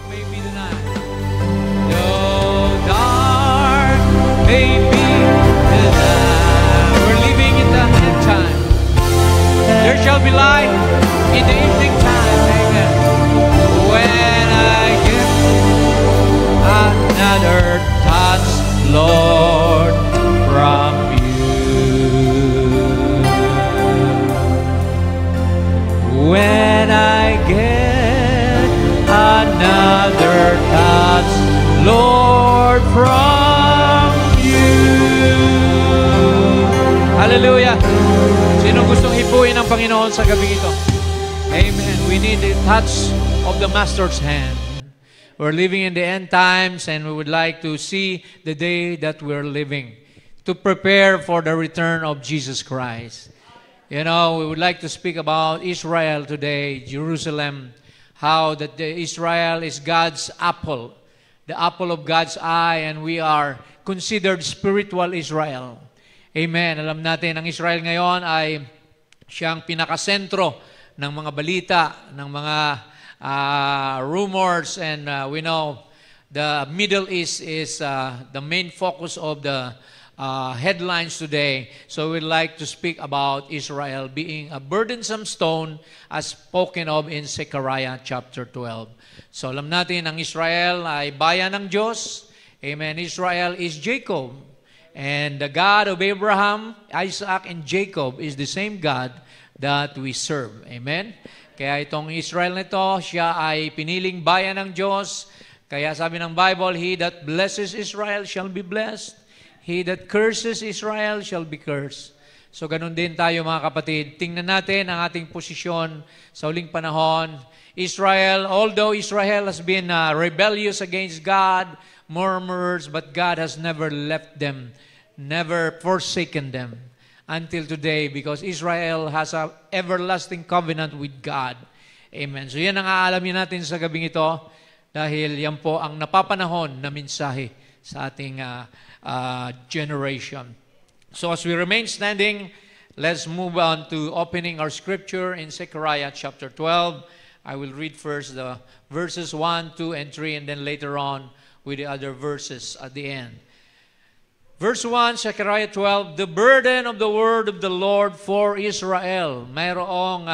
may be the night, though dark may be the night. We're living in the end time. There shall be light in the evening time. Amen. When I get another touch, Lord, from when I get another touch, Lord, from you. Hallelujah. Sino gustong hipuin ang Panginoon sa gabi ito? Amen. We need the touch of the Master's hand. We're living in the end times and we would like to see the day that we're living to prepare for the return of Jesus Christ. You know, we would like to speak about Israel today, Jerusalem, how that Israel is God's apple, the apple of God's eye, and we are considered spiritual Israel. Amen. Alam natin, ang Israel ngayon ay siyang pinakasentro ng mga balita, ng mga rumors, and we know the Middle East is the main focus of the headlines today. So we'd like to speak about Israel being a burdensome stone as spoken of in Zechariah chapter 12. So alam natin, ang Israel ay bayan ng Diyos. Amen. Israel is Jacob. And the God of Abraham, Isaac, and Jacob is the same God that we serve. Amen. Kaya itong Israel nito, siya ay piniling bayan ng Diyos. Kaya sabi ng Bible, he that blesses Israel shall be blessed. He that curses Israel shall be cursed. So ganun din tayo mga kapatid. Tingnan natin ang ating posisyon sa huling panahon. Israel, although Israel has been rebellious against God, murmurers, but God has never left them, never forsaken them until today because Israel has an everlasting covenant with God. Amen. So yan ang aalamin natin sa gabing ito dahil yan po ang napapanahon na mensahe sa ating generation. So as we remain standing, let's move on to opening our scripture in Zechariah chapter 12. I will read first the verses 1, 2, and 3, and then later on with the other verses at the end. Verse 1, Zechariah 12, the burden of the word of the Lord for Israel. Mayroong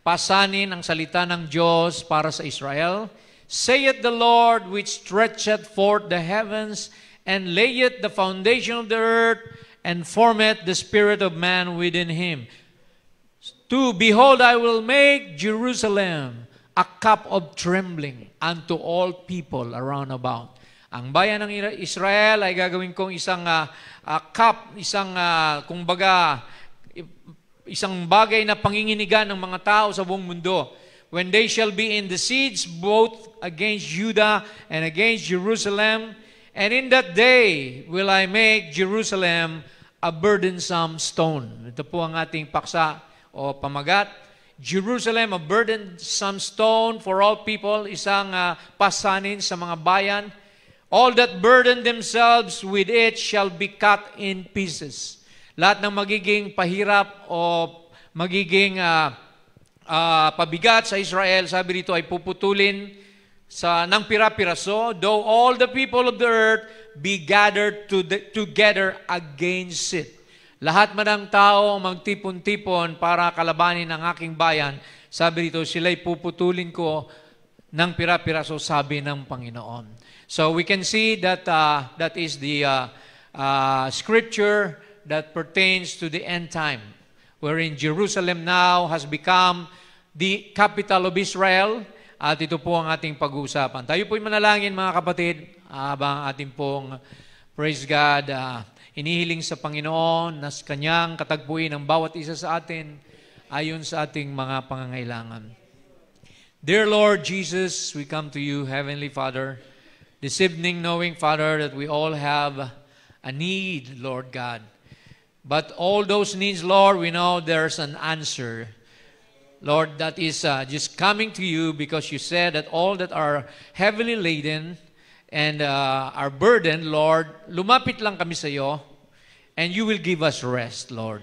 pasanin ang salita ng Diyos para sa Israel. Saith the Lord which stretcheth forth the heavens and layeth the foundation of the earth, and formeth the spirit of man within him. 2, behold, I will make Jerusalem a cup of trembling unto all people around about. Ang bayan ng Israel ay gagawin kong isang cup, isang kumbaga, isang bagay na panginginigan ng mga tao sa buong mundo. When they shall be in the siege, both against Judah and against Jerusalem, and in that day will I make Jerusalem a burdensome stone. Ito po ang ating paksa o pamagat. Jerusalem, a burdensome stone for all people, isang pasanin sa mga bayan. All that burden themselves with it shall be cut in pieces. Lahat ng magiging pahirap o magiging pabigat sa Israel, sabi dito ay puputulin ng pira-piraso, though all the people of the earth be gathered together against it. Lahat man ng tao magtipon-tipon para kalabanin ang aking bayan, sabi dito, sila'y puputulin ko ng pira-piraso, sabi ng Panginoon. So we can see that that is the scripture that pertains to the end time, wherein Jerusalem now has become the capital of Israel. At ito po ang ating pag-uusapan. Tayo po'y manalangin mga kapatid, habang ating pong, praise God, inihiling sa Panginoon na Kanyang katagpuin ang bawat isa sa atin ayon sa ating mga pangangailangan. Dear Lord Jesus, we come to you, Heavenly Father, this evening knowing, Father, that we all have a need, Lord God. But all those needs, Lord, we know there's an answer. Lord, that is just coming to you because you said that all that are heavily laden and are burdened, Lord, lumapit lang kami sa iyo and you will give us rest, Lord.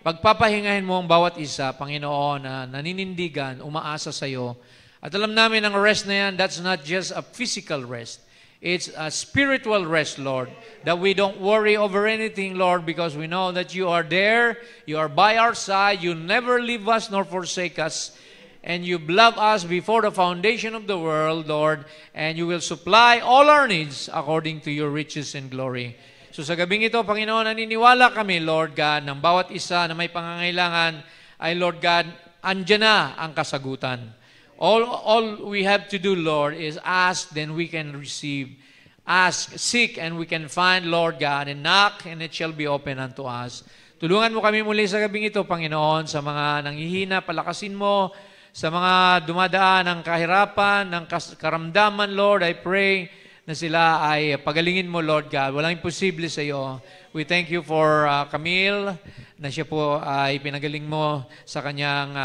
Pagpapahingahin mo ang bawat isa, Panginoon, na naninindigan, umaasa sa iyo At alam namin ang rest na yan, that's not just a physical rest. It's a spiritual rest, Lord, that we don't worry over anything, Lord, because we know that you are there, you are by our side, you never leave us nor forsake us, and you love us before the foundation of the world, Lord, and you will supply all our needs according to your riches and glory. So sa gabing ito, Panginoon, naniniwala kami, Lord God, ng bawat isa na may pangangailangan ay, Lord God, andyan na ang kasagutan. All we have to do, Lord, is ask, then we can receive. Ask, seek, and we can find, Lord God, and knock, and it shall be open unto us. Tulungan mo kami muli sa gabing ito, Panginoon, sa mga nanghihina, palakasin mo, sa mga dumadaan ng kahirapan, ng karamdaman, Lord, I pray na sila ay pagalingin mo, Lord God. Walang imposible sa iyo. We thank you for Camille, na siya po ay pinagaling mo sa kanyang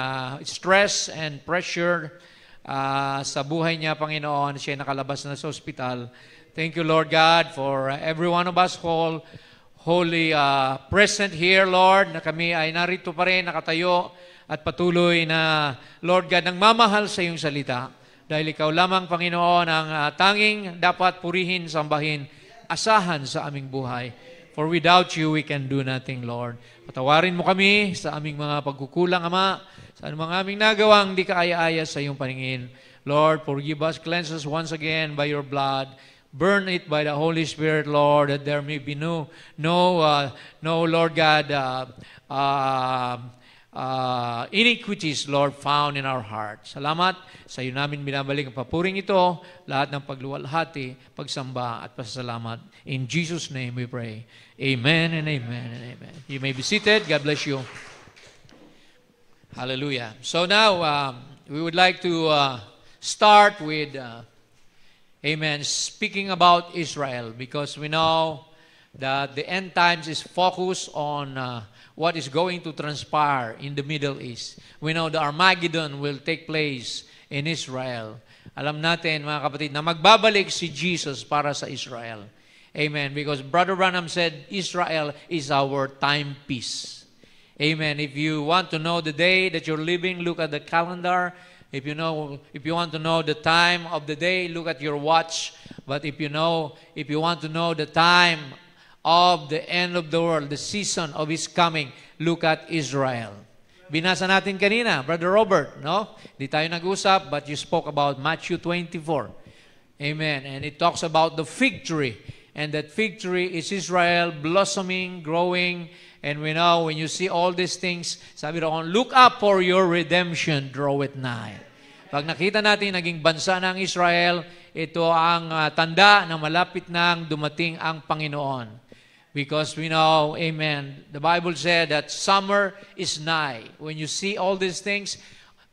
stress and pressure sa buhay niya, Panginoon. Siya ay nakalabas na sa ospital. Thank you, Lord God, for every one of us wholly present here, Lord, na kami ay narito pa rin, nakatayo, at patuloy na, Lord God, nang mamahal sa iyong salita. Dahil ikaw lamang, Panginoon, ang tanging dapat purihin, sambahin, asahan sa aming buhay. For without you, we can do nothing, Lord. Patawarin mo kami sa aming mga pagkukulang, Ama, sa mga aming nagawang di kaaya-aya sa iyong paningin. Lord, forgive us, cleanse us once again by your blood. Burn it by the Holy Spirit, Lord, that there may be no Lord God, iniquities, Lord, found in our hearts. Salamat sa iyo namin binabalik ang papuring ito, lahat ng pagluwalhati, pagsamba at pasasalamat. In Jesus' name we pray. Amen and amen and amen. You may be seated. God bless you. Hallelujah. So now, we would like to start with, amen, speaking about Israel, because we know that the end times is focused on what is going to transpire in the Middle East. We know the Armageddon will take place in Israel. Alam natin, mga kapatid, na magbabalik si Jesus para sa Israel. Amen. Because Brother Branham said, Israel is our timepiece. Amen. If you want to know the day that you're living, look at the calendar. If you want to know the time of the day, look at your watch. But if you want to know the time of the end of the world, the season of His coming, look at Israel. Binasa natin kanina, Brother Robert, no? Di tayo nag-usap, but you spoke about Matthew 24. Amen. And it talks about the fig tree. And that fig tree is Israel blossoming, growing. And we know when you see all these things, sabi roon, look up for your redemption, draw it nigh. Pag nakita natin naging bansa ng Israel, ito ang tanda na malapit nang dumating ang Panginoon. Because we know, amen, the Bible said that summer is nigh. When you see all these things,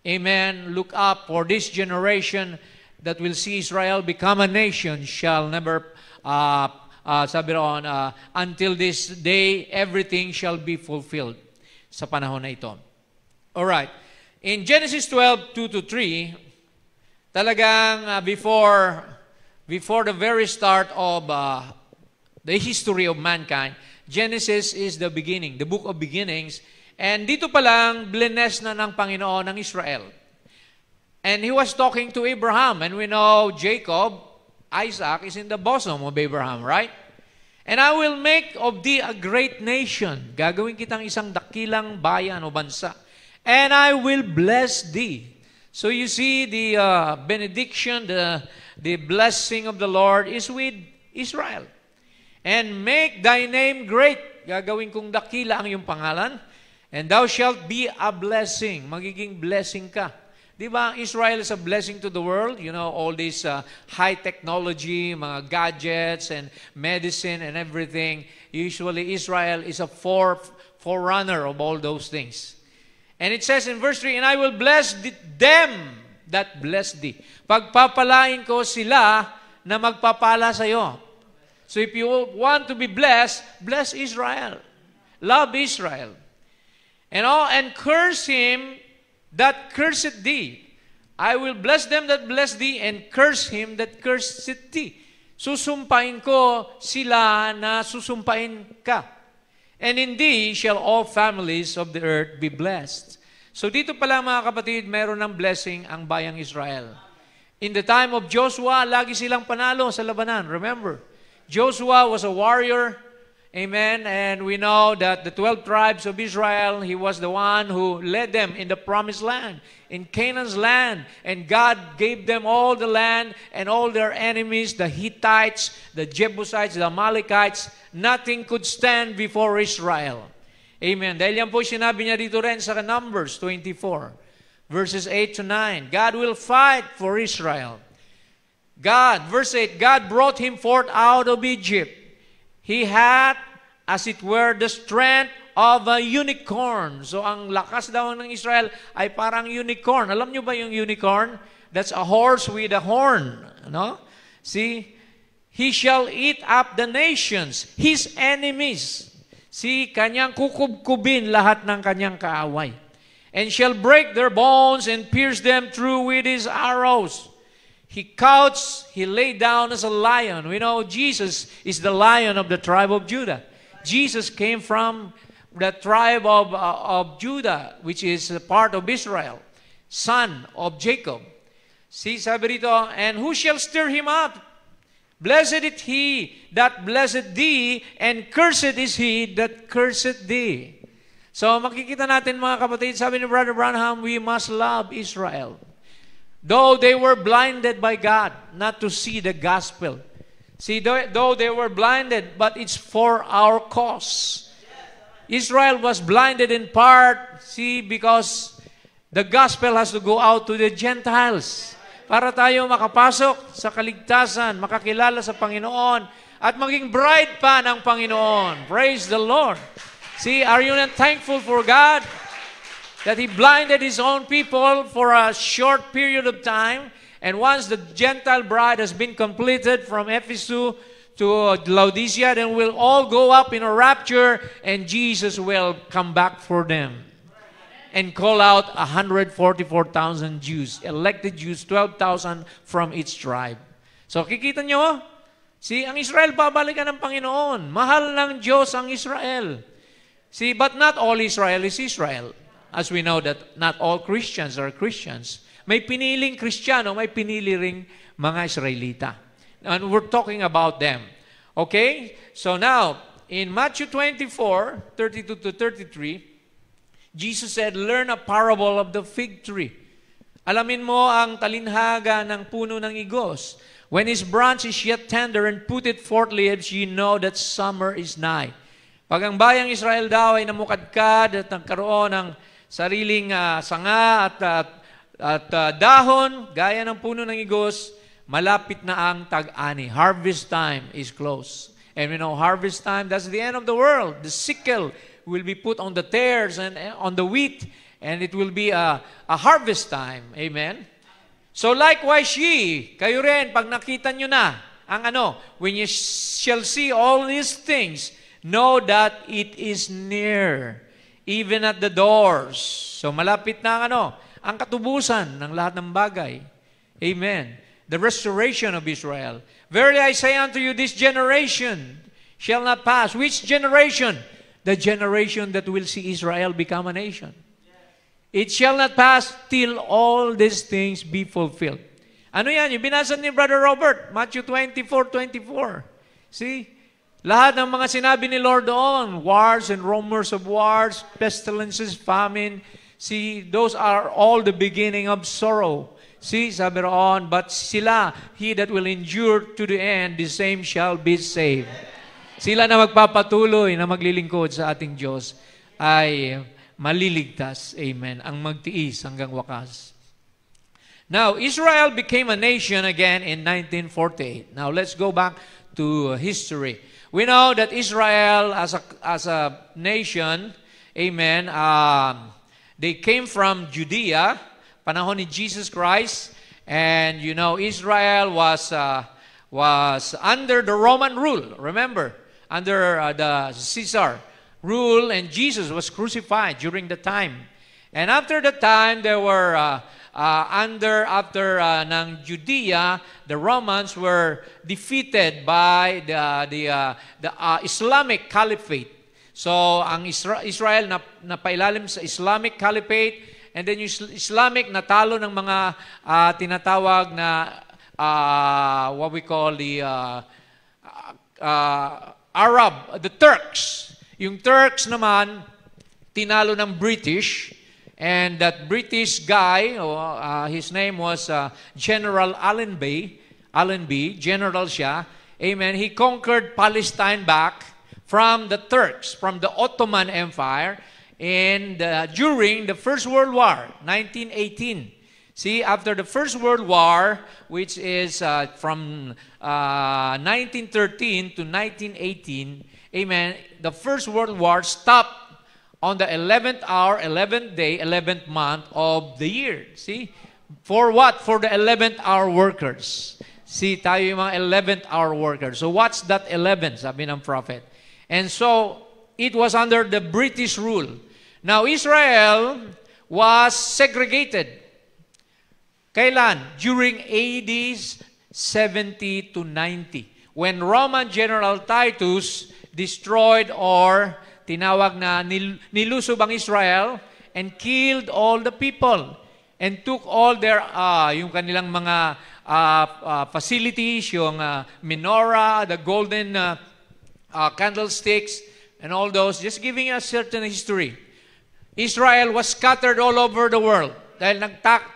amen, look up for this generation that will see Israel become a nation shall never, sabi roon, until this day, everything shall be fulfilled sa panahon na ito. Alright. In Genesis 12, 2-3, talagang before the very start of the history of mankind, Genesis is the beginning, the book of beginnings. And dito pa lang, blines na ng Panginoon ng Israel. And He was talking to Abraham. And we know Jacob, Isaac, is in the bosom of Abraham, right? And I will make of thee a great nation. Gagawin kitang isang dakilang bayan o bansa. And I will bless thee. So you see, the benediction, the blessing of the Lord is with Israel. And make thy name great. Gagawin kong dakila ang iyong pangalan. And thou shalt be a blessing. Magiging blessing ka. Di ba, Israel is a blessing to the world. You know, all this high technology, mga gadgets and medicine and everything. Usually, Israel is a forerunner of all those things. And it says in verse 3, and I will bless them that bless thee. Pagpapalain ko sila na magpapala sa iyo. So if you want to be blessed, bless Israel. Love Israel. And curse him that curseth thee. I will bless them that bless thee, and curse him that curseth thee. Susumpain ko sila na susumpain ka. And in thee shall all families of the earth be blessed. So dito pala mga kapatid, meron ng blessing ang bayang Israel. In the time of Joshua, lagi silang panalo sa labanan. Remember, Joshua was a warrior. Amen. And we know that the 12 tribes of Israel, he was the one who led them in the promised land, in Canaan's land. And God gave them all the land and all their enemies, the Hittites, the Jebusites, the Amalekites. Nothing could stand before Israel. Amen. Dahil yan po sinabi niya dito rin sa Numbers 24, verses 8 to 9. God will fight for Israel. Verse 8, God brought him forth out of Egypt. He had, as it were, the strength of a unicorn. So ang lakas daw ng Israel ay parang unicorn. Alam niyo ba yung unicorn? That's a horse with a horn. No? See? He shall eat up the nations, his enemies. See, kanyang kukubkubin lahat ng kanyang kaaway. And shall break their bones and pierce them through with his arrows. He couched, he lay down as a lion. We know Jesus is the lion of the tribe of Judah. Jesus came from the tribe of Judah, which is a part of Israel, son of Jacob. See, sabi rito, and who shall stir him up? Blessed is he that blesseth thee, and cursed is he that curseth thee. So makikita natin mga kapatid, sabi ni Brother Branham, we must love Israel. Though they were blinded by God not to see the gospel. See, though they were blinded, but it's for our cause. Israel was blinded in part, see, because the gospel has to go out to the Gentiles. Para tayo makapasok sa kaligtasan, makakilala sa Panginoon, at maging bride pa ng Panginoon. Praise the Lord. See, are you not thankful for God that He blinded His own people for a short period of time, and once the Gentile bride has been completed from Ephesus to Laodicea, then we'll all go up in a rapture, and Jesus will come back for them and call out 144,000 Jews, elected Jews, 12,000 from each tribe. So, kikita nyo, see, ang Israel babalikan ng Panginoon. Mahal ng Diyos ang Israel. See, but not all Israel is Israel. As we know that not all Christians are Christians. May piniling Kristiyano, may pinili ring mga Israelita. And we're talking about them. Okay? So now, in Matthew 24, 32 to 33, Jesus said, learn a parable of the fig tree. Alamin mo ang talinhaga ng puno ng igos. When his branch is yet tender and put it forth leaves, ye know that summer is nigh. Pag ang bayang Israel daw ay namukadkad at nagkaroon ng sariling sanga at dahon, gaya ng puno ng igos, malapit na ang tag-ani. Harvest time is close. And we know harvest time, that's the end of the world. The sickle will be put on the tares and on the wheat, and it will be a harvest time. Amen? So likewise ye, kayo rin, pag nakita nyo na, when you shall see all these things, know that it is near, even at the doors. So malapit na ang katubusan ng lahat ng bagay. Amen. The restoration of Israel. Verily I say unto you, this generation shall not pass. Which generation? The generation that will see Israel become a nation. It shall not pass till all these things be fulfilled. Ano yan? Yung binasa ni Brother Robert, Matthew 24:24. See? Lahat ng mga sinabi ni Lord doon, wars and rumors of wars, pestilences, famine. See, those are all the beginning of sorrow. See, sabi roon, but sila, he that will endure to the end, the same shall be saved. Sila na magpapatuloy na maglilingkod sa ating Diyos ay maliligtas. Amen. Ang magtiis hanggang wakas. Now, Israel became a nation again in 1948. Now, let's go back to history. We know that Israel as a nation, amen, they came from Judea, panahon ni Jesus Christ, and you know, Israel was under the Roman rule. Remember, under the Caesar rule, and Jesus was crucified during the time. And after the time, there were after ng Judea, the Romans were defeated by the Islamic Caliphate. So ang Israel napailalim sa Islamic Caliphate, And then yung Islamic natalo ng mga tinatawag na what we call the Arab, the Turks. Yung Turks naman, tinalo ng British. And that British guy, his name was General Allenby, general siya. Amen. He conquered Palestine back from the Turks, from the Ottoman Empire, and during the First World War, 1918. See, after the First World War, which is from 1913 to 1918, amen, the First World War stopped on the 11th hour, 11th day, 11th month of the year. See? For what? For the 11th hour workers. See, tayo yung mga 11th hour workers. So what's that 11? Sabi ng prophet. And so, it was under the British rule. Now, Israel was segregated. Kailan? During AD 70 to 90. When Roman General Titus destroyed or tinawag na nilusob ang Israel and killed all the people and took all their, yung kanilang mga facilities, yung menorah, the golden candlesticks, and all those, just giving a certain history. Israel was scattered all over the world dahil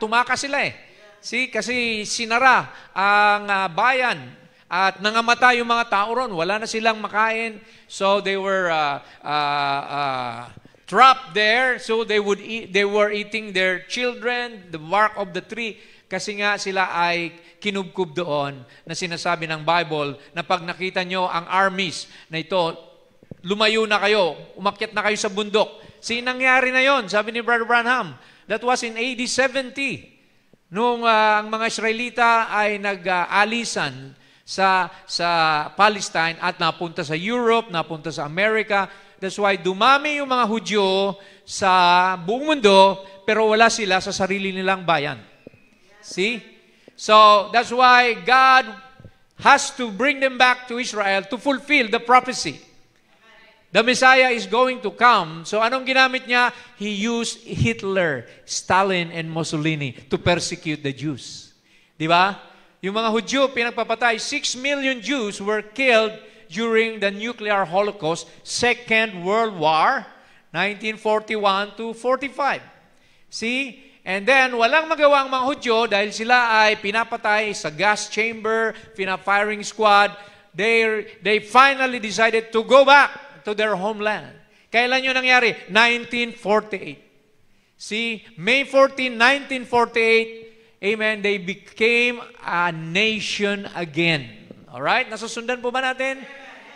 tumakas sila eh. See, kasi sinara ang bayan at nangamatay yung mga tao ron. Wala na silang makain. So they were trapped there. So they were eating their children, the bark of the tree. Kasi nga sila ay kinubkub doon na sinasabi ng Bible na pag nakita nyo ang armies na ito, lumayo na kayo, umakyat na kayo sa bundok. Nangyari na yon, sabi ni Brother Branham. That was in AD 70. Nung ang mga Israelita ay nag-alisan sa Palestine at napunta sa Europe, napunta sa America. That's why dumami yung mga Hudyo sa buong mundo, pero wala sila sa sarili nilang bayan. See? So, that's why God has to bring them back to Israel to fulfill the prophecy. The Messiah is going to come. So anong ginamit niya? He used Hitler, Stalin, and Mussolini to persecute the Jews. Di ba? Yung mga Hudyo, pinagpapatay, 6 million Jews were killed during the nuclear holocaust, Second World War, 1941 to 45. See? And then, walang magawa ang mga Hudyo dahil sila ay pinapatay sa gas chamber, firing squad. They finally decided to go back to their homeland. Kailan yun nangyari? 1948. See, May 14, 1948, amen, they became a nation again. Alright? Nasusundan po ba natin?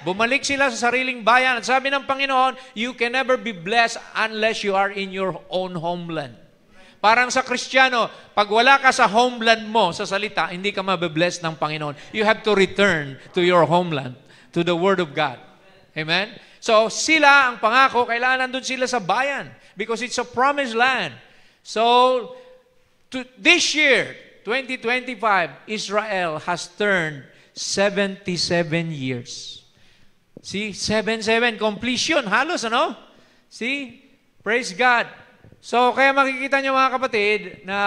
Bumalik sila sa sariling bayan. At sabi ng Panginoon, you can never be blessed unless you are in your own homeland. Parang sa Kristiyano, pag wala ka sa homeland mo, sa salita, hindi ka mabibless ng Panginoon. You have to return to your homeland, to the Word of God. Amen? So, sila, ang pangako, kailangan nandun sila sa bayan because it's a promised land. So, this year, 2025, Israel has turned 77 years. See? 77, completion, halos, ano? See? Praise God. So, kaya makikita nyo mga kapatid na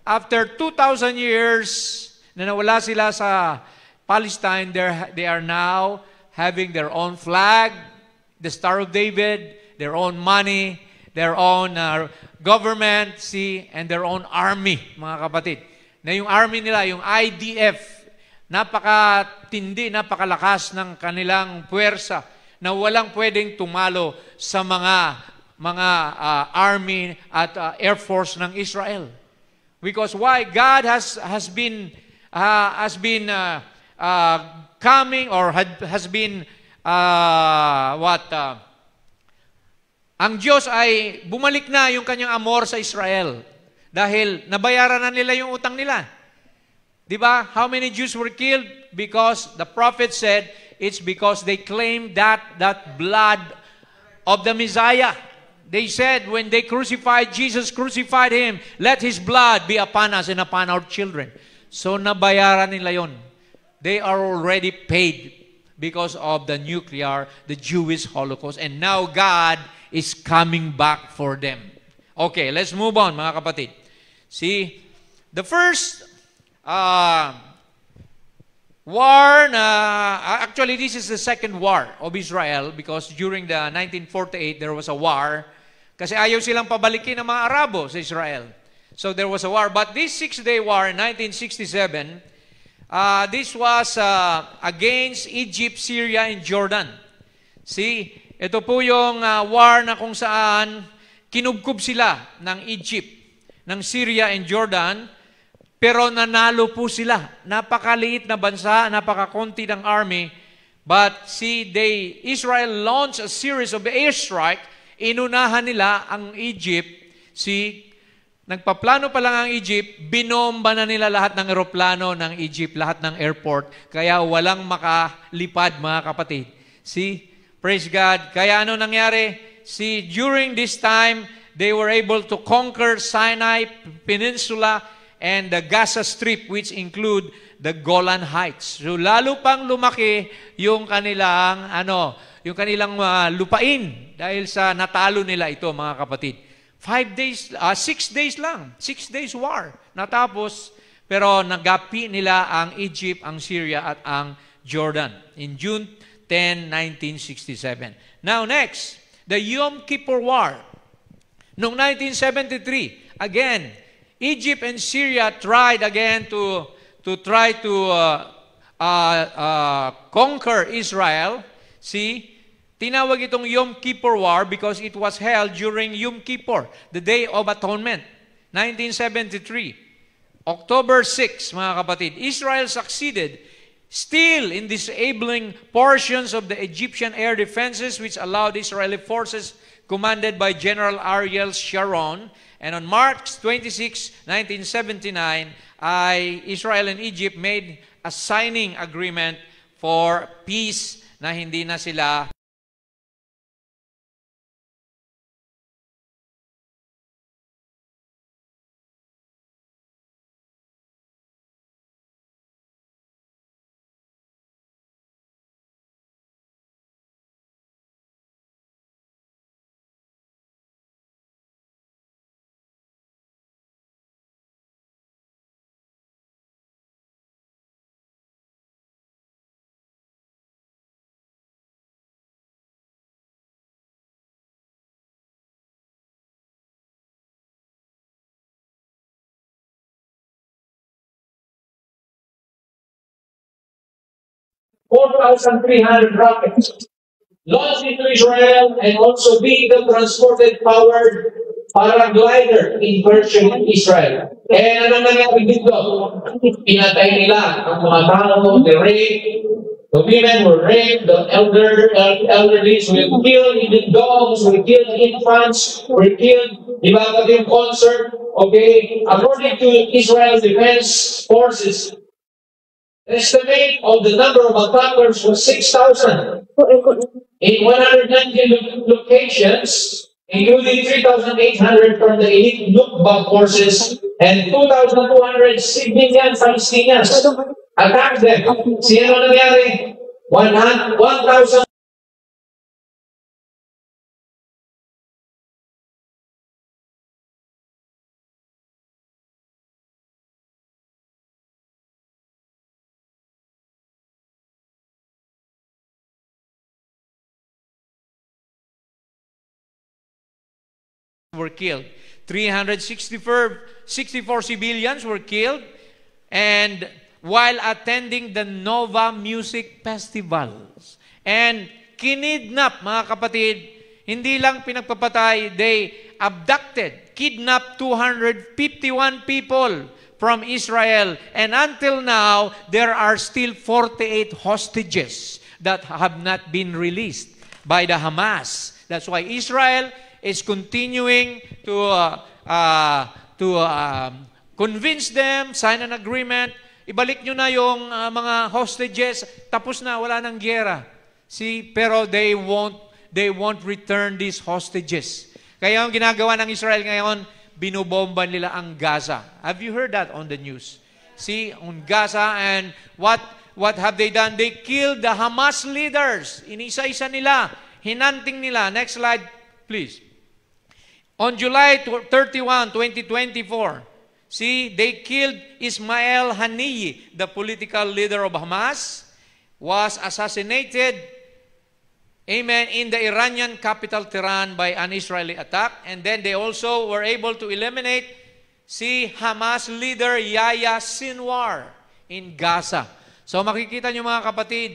after 2,000 years na nawala sila sa Palestine, they are now having their own flag, the Star of David, their own money, their own government, and their own army, mga kapatid. Na yung army nila, yung IDF, napakatindi, napakalakas ng kanilang puwersa na walang pwedeng tumalo sa mga army at air force ng Israel. Because why? God has been coming or has been ang Diyos ay bumalik na yung kanyang amor sa Israel dahil nabayaran na nila yung utang nila. Di ba? How many Jews were killed? Because the prophet said it's because they claimed that blood of the Messiah. They said when they crucified Jesus, crucified Him, let His blood be upon us and upon our children. So nabayaran nila yon. They are already paid because of the Jewish Holocaust. And now God is coming back for them. Okay, let's move on, mga kapatid. See, the first war actually this is the second war of Israel because during the 1948 there was a war kasi ayaw silang pabalikin ng mga Arabo sa Israel. So there was a war. But this Six-Day War in 1967, this was against Egypt, Syria, and Jordan. See, ito po yung war na kung saan kinubkob sila ng Egypt, ng Syria and Jordan, pero nanalo po sila. Napakaliit na bansa, napakakonti ng army. But see, Israel launched a series of airstrike. Inunahan nila ang Egypt. See, nagpaplano pa lang ang Egypt, binomba na nila lahat ng eroplano ng Egypt, lahat ng airport. Kaya walang makalipad, mga kapatid. See, praise God. Kaya ano nangyari? See, during this time, they were able to conquer Sinai Peninsula and the Gaza Strip, which include the Golan Heights. So lalo pang lumaki yung kanilang lupain dahil sa natalo nila ito, mga kapatid. 6 days lang. 6 days war. Natapos, pero nagapi nila ang Egypt, ang Syria, at ang Jordan in June 10, 1967. Now next, the Yom Kippur War. Noong 1973, again, Egypt and Syria tried again to conquer Israel. See, tinawag itong Yom Kippur War because it was held during Yom Kippur, the Day of Atonement, 1973. October 6, mga kapatid, Israel succeeded still in disabling portions of the Egyptian air defenses which allowed Israeli forces commanded by General Ariel Sharon. And on March 26, 1979, Israel and Egypt made a signing agreement for peace na hindi na sila $4,300 rockets launched into Israel and also vehicle transported powered paraglider in Persian Israel. And ano nangyari dito? Pinatay nila ang mga tao, the rape, the women were raped, the elderly were killed, even dogs were killed, infants were killed. Di ba pati yung concert? Okay, according to Israel's Defense Forces, estimate of the number of attackers was 6,000 in 190 locations, including 3,800 from the elite Nukba forces and 2,200 civilian Palestinians. Attack them. Sino nangyari? 1,000. Were killed. 364 civilians were killed, and while attending the Nova Music Festivals. And kinidnap, mga kapatid, hindi lang pinagpapatay, they abducted, kidnapped 251 people from Israel. And until now, there are still 48 hostages that have not been released by the Hamas. That's why Israel is continuing to convince them, sign an agreement, ibalik nyo na yung mga hostages, tapos na, wala nang gyera. See, pero they won't return these hostages. Kaya ang ginagawa ng Israel ngayon, binubomba nila ang Gaza. Have you heard that on the news? See, on Gaza, and what have they done? They killed the Hamas leaders. Inisa-isa nila, hinanting nila. Next slide, please. On July 31, 2024, see, they killed Ismail Haniyeh, the political leader of Hamas, was assassinated, amen, in the Iranian capital Tehran by an Israeli attack. And then they also were able to eliminate, see, Hamas leader Yahya Sinwar in Gaza. So makikita nyo mga kapatid,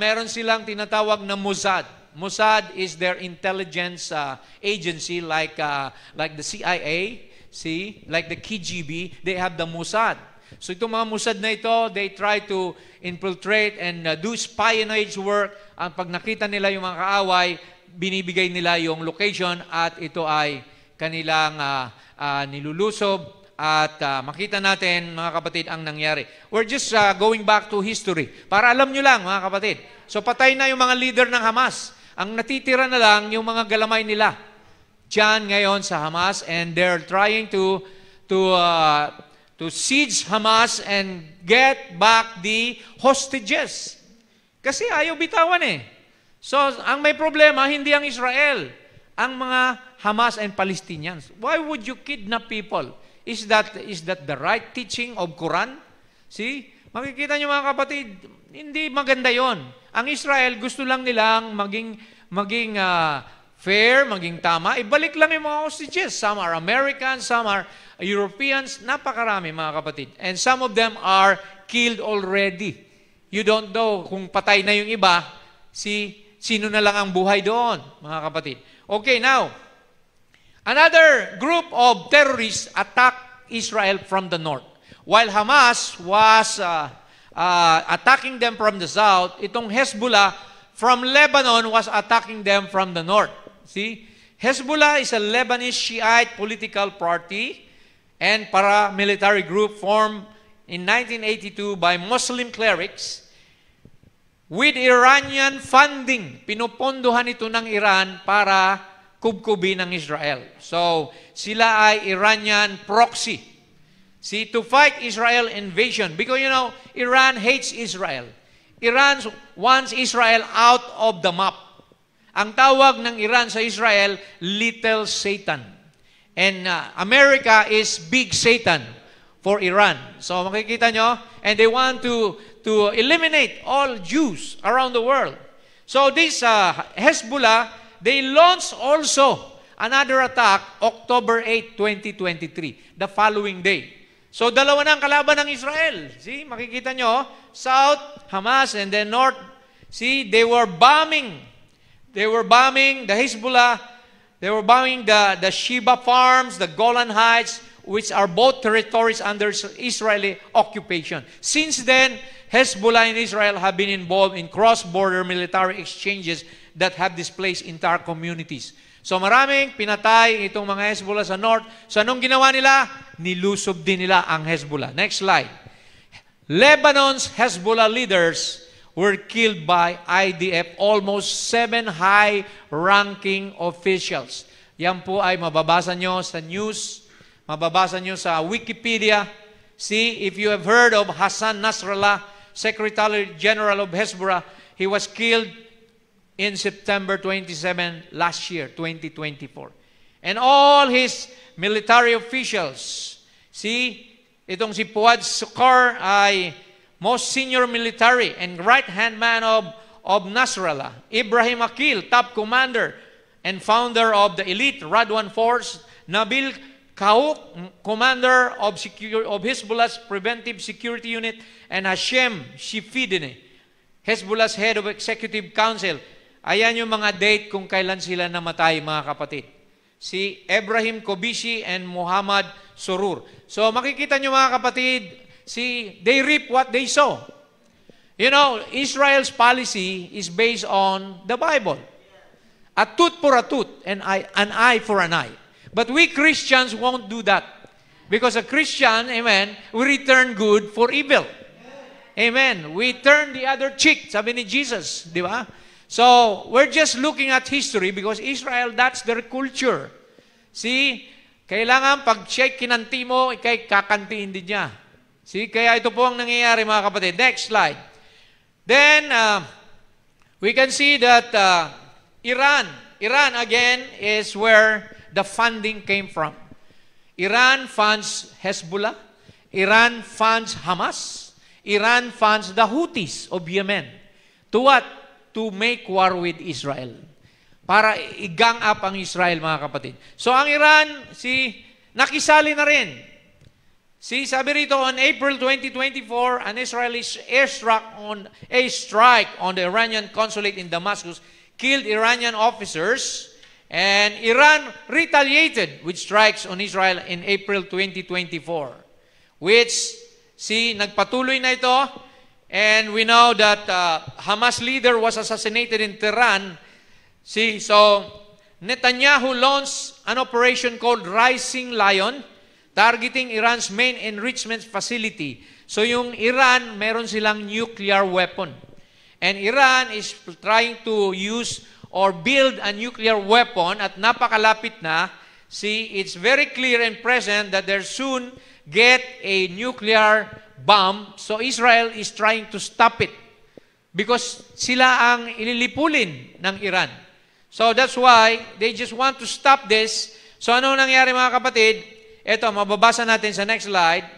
meron silang tinatawag na Mossad. Mossad is their intelligence agency like the CIA, see, like the KGB, they have the Mossad. So itong mga Mossad na ito, they try to infiltrate and do espionage work. Ang pag nakita nila yung mga kaaway, binibigay nila yung location at ito ay kanilang nilulusob at makita natin mga kapatid ang nangyari. We're just going back to history. Para alam nyo lang mga kapatid. So patay na yung mga leader ng Hamas. Ang natitira na lang yung mga galamay nila diyan ngayon sa Hamas, and they're trying to siege Hamas and get back the hostages. Kasi ayaw bitawan eh. So, ang may problema, hindi ang Israel, ang mga Hamas and Palestinians. Why would you kidnap people? Is that the right teaching of Quran? See? Makikita nyo mga kapatid, hindi maganda yon. Ang Israel, gusto lang nilang maging fair, maging tama. Ibalik lang yung mga hostages. Some are Americans, some are Europeans. Napakarami mga kapatid. And some of them are killed already. You don't know kung patay na yung iba, sino na lang ang buhay doon, mga kapatid. Okay, now, another group of terrorists attacked Israel from the north. While Hamas was attacking them from the south, itong Hezbollah from Lebanon was attacking them from the north. See? Hezbollah is a Lebanese Shiite political party and paramilitary group formed in 1982 by Muslim clerics with Iranian funding. Pinupondohan ito ng Iran para kubkubin ng Israel. So, sila ay Iranian proxy. See, to fight Israel invasion. Because, you know, Iran hates Israel. Iran wants Israel out of the map. Ang tawag ng Iran sa Israel, Little Satan. And America is Big Satan for Iran. So makikita nyo, and they want to eliminate all Jews around the world. So this Hezbollah, they launched also another attack October 8, 2023, the following day. So dalawa na ang kalaban ng Israel. See, makikita nyo, South, Hamas, and then North. See, they were bombing the Hezbollah. They were bombing the Sheba farms, the Golan Heights, which are both territories under Israeli occupation. Since then, Hezbollah and Israel have been involved in cross-border military exchanges that have displaced entire communities. So maraming pinatay itong mga Hezbollah sa North. So anong ginawa nila? Nilusob din nila ang Hezbollah. Next slide. Lebanon's Hezbollah leaders were killed by IDF, almost 7 high-ranking officials. Yan po ay mababasa nyo sa news, mababasa nyo sa Wikipedia. See, if you have heard of Hassan Nasrallah, Secretary General of Hezbollah, he was killed in September 27 last year, 2024. And all his military officials, see, itong si Fuad Shukar ay most senior military and right-hand man of Nasrallah. Ibrahim Akil, top commander and founder of the elite Radwan Force. Nabil Kaouk, commander of Hezbollah's preventive security unit. And Hashem Shifidine, Hezbollah's head of executive council. Ayan yung mga date kung kailan sila namatay, mga kapatid. Si Ibrahim Kobishi and Muhammad Surur. So makikita nyo mga kapatid, they reap what they sow. You know, Israel's policy is based on the Bible. A tooth for a tooth, and an eye for an eye. But we Christians won't do that. Because a Christian, amen, we return good for evil. Amen. We turn the other cheek, sabi ni Jesus, di ba? So, we're just looking at history because Israel, that's their culture. See, kailangan pag siya kinanti mo, ikay kakantiin din niya. See, kaya ito po ang nangyayari mga kapatid. Next slide. Then, we can see that Iran again is where the funding came from. Iran funds Hezbollah. Iran funds Hamas. Iran funds the Houthis of Yemen. To what? To make war with Israel. Para i-gang up ang Israel, mga kapatid. So ang Iran, nakisali na rin. Sabi rito, on April 2024, an Israeli strike on the Iranian consulate in Damascus killed Iranian officers, and Iran retaliated with strikes on Israel in April 2024, which, nagpatuloy na ito, and we know that Hamas leader was assassinated in Tehran. So Netanyahu launched an operation called Rising Lion, targeting Iran's main enrichment facility. So yung Iran, meron silang nuclear weapon. And Iran is trying to use or build a nuclear weapon at napakalapit na. It's very clear and present that they'll soon get a nuclear bomb. So Israel is trying to stop it because sila ang ililipulin ng Iran. So that's why they just want to stop this. So ano nangyari, mga kapatid? Ito, mababasa natin sa next slide.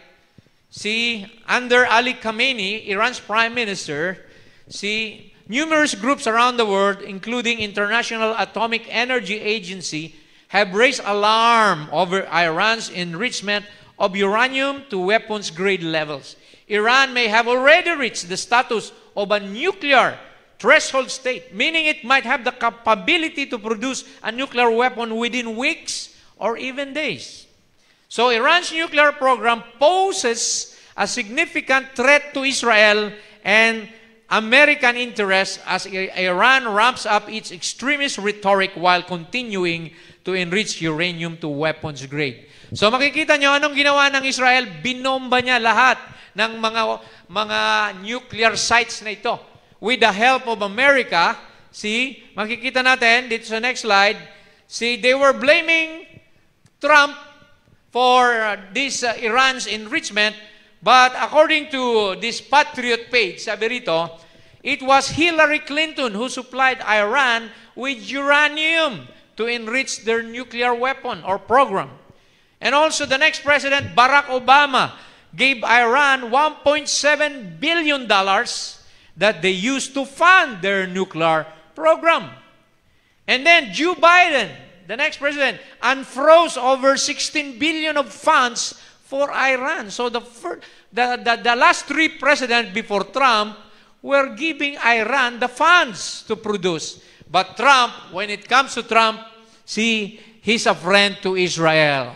Under Ali Khamenei, Iran's prime minister, numerous groups around the world, including International Atomic Energy Agency, have raised alarm over Iran's enrichment of uranium to weapons-grade levels. Iran may have already reached the status of a nuclear threshold state, meaning it might have the capability to produce a nuclear weapon within weeks or even days. So Iran's nuclear program poses a significant threat to Israel and American interests as Iran ramps up its extremist rhetoric while continuing to enrich uranium to weapons grade. So makikita nyo anong ginawa ng Israel, binomba niya lahat ng mga nuclear sites na ito. With the help of America, makikita natin dito sa next slide, they were blaming Trump for this Iran's enrichment, but according to this Patriot page, sabi rito, it was Hillary Clinton who supplied Iran with uranium to enrich their nuclear weapon or program. And also the next president, Barack Obama, gave Iran $1.7 billion that they used to fund their nuclear program. And then Joe Biden, the next president, unfroze over $16 billion of funds for Iran. So the last three presidents before Trump were giving Iran the funds to produce. But Trump, when it comes to Trump, he's a friend to Israel.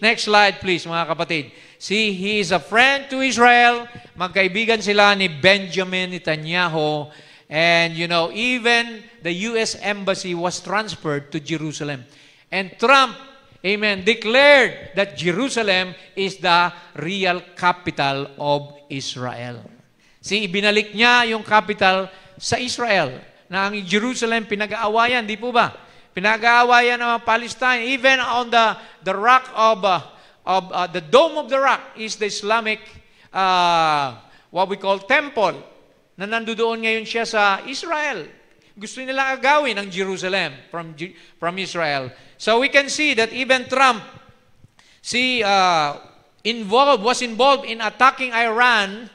Next slide please, mga kapatid. He is a friend to Israel. Magkaibigan sila ni Benjamin Netanyahu. And even the U.S. Embassy was transferred to Jerusalem. And Trump, amen, declared that Jerusalem is the real capital of Israel. Ibinalik niya yung capital sa Israel. Na ang Jerusalem pinag-aawayan, di po ba? Pinag-aawayan ng Palestine. Even on the rock of the Dome of the Rock is the Islamic, what we call temple, na nandoon ngayon siya sa Israel. Gusto nila agawin ang Jerusalem from Israel. So we can see that even Trump, was involved in attacking Iran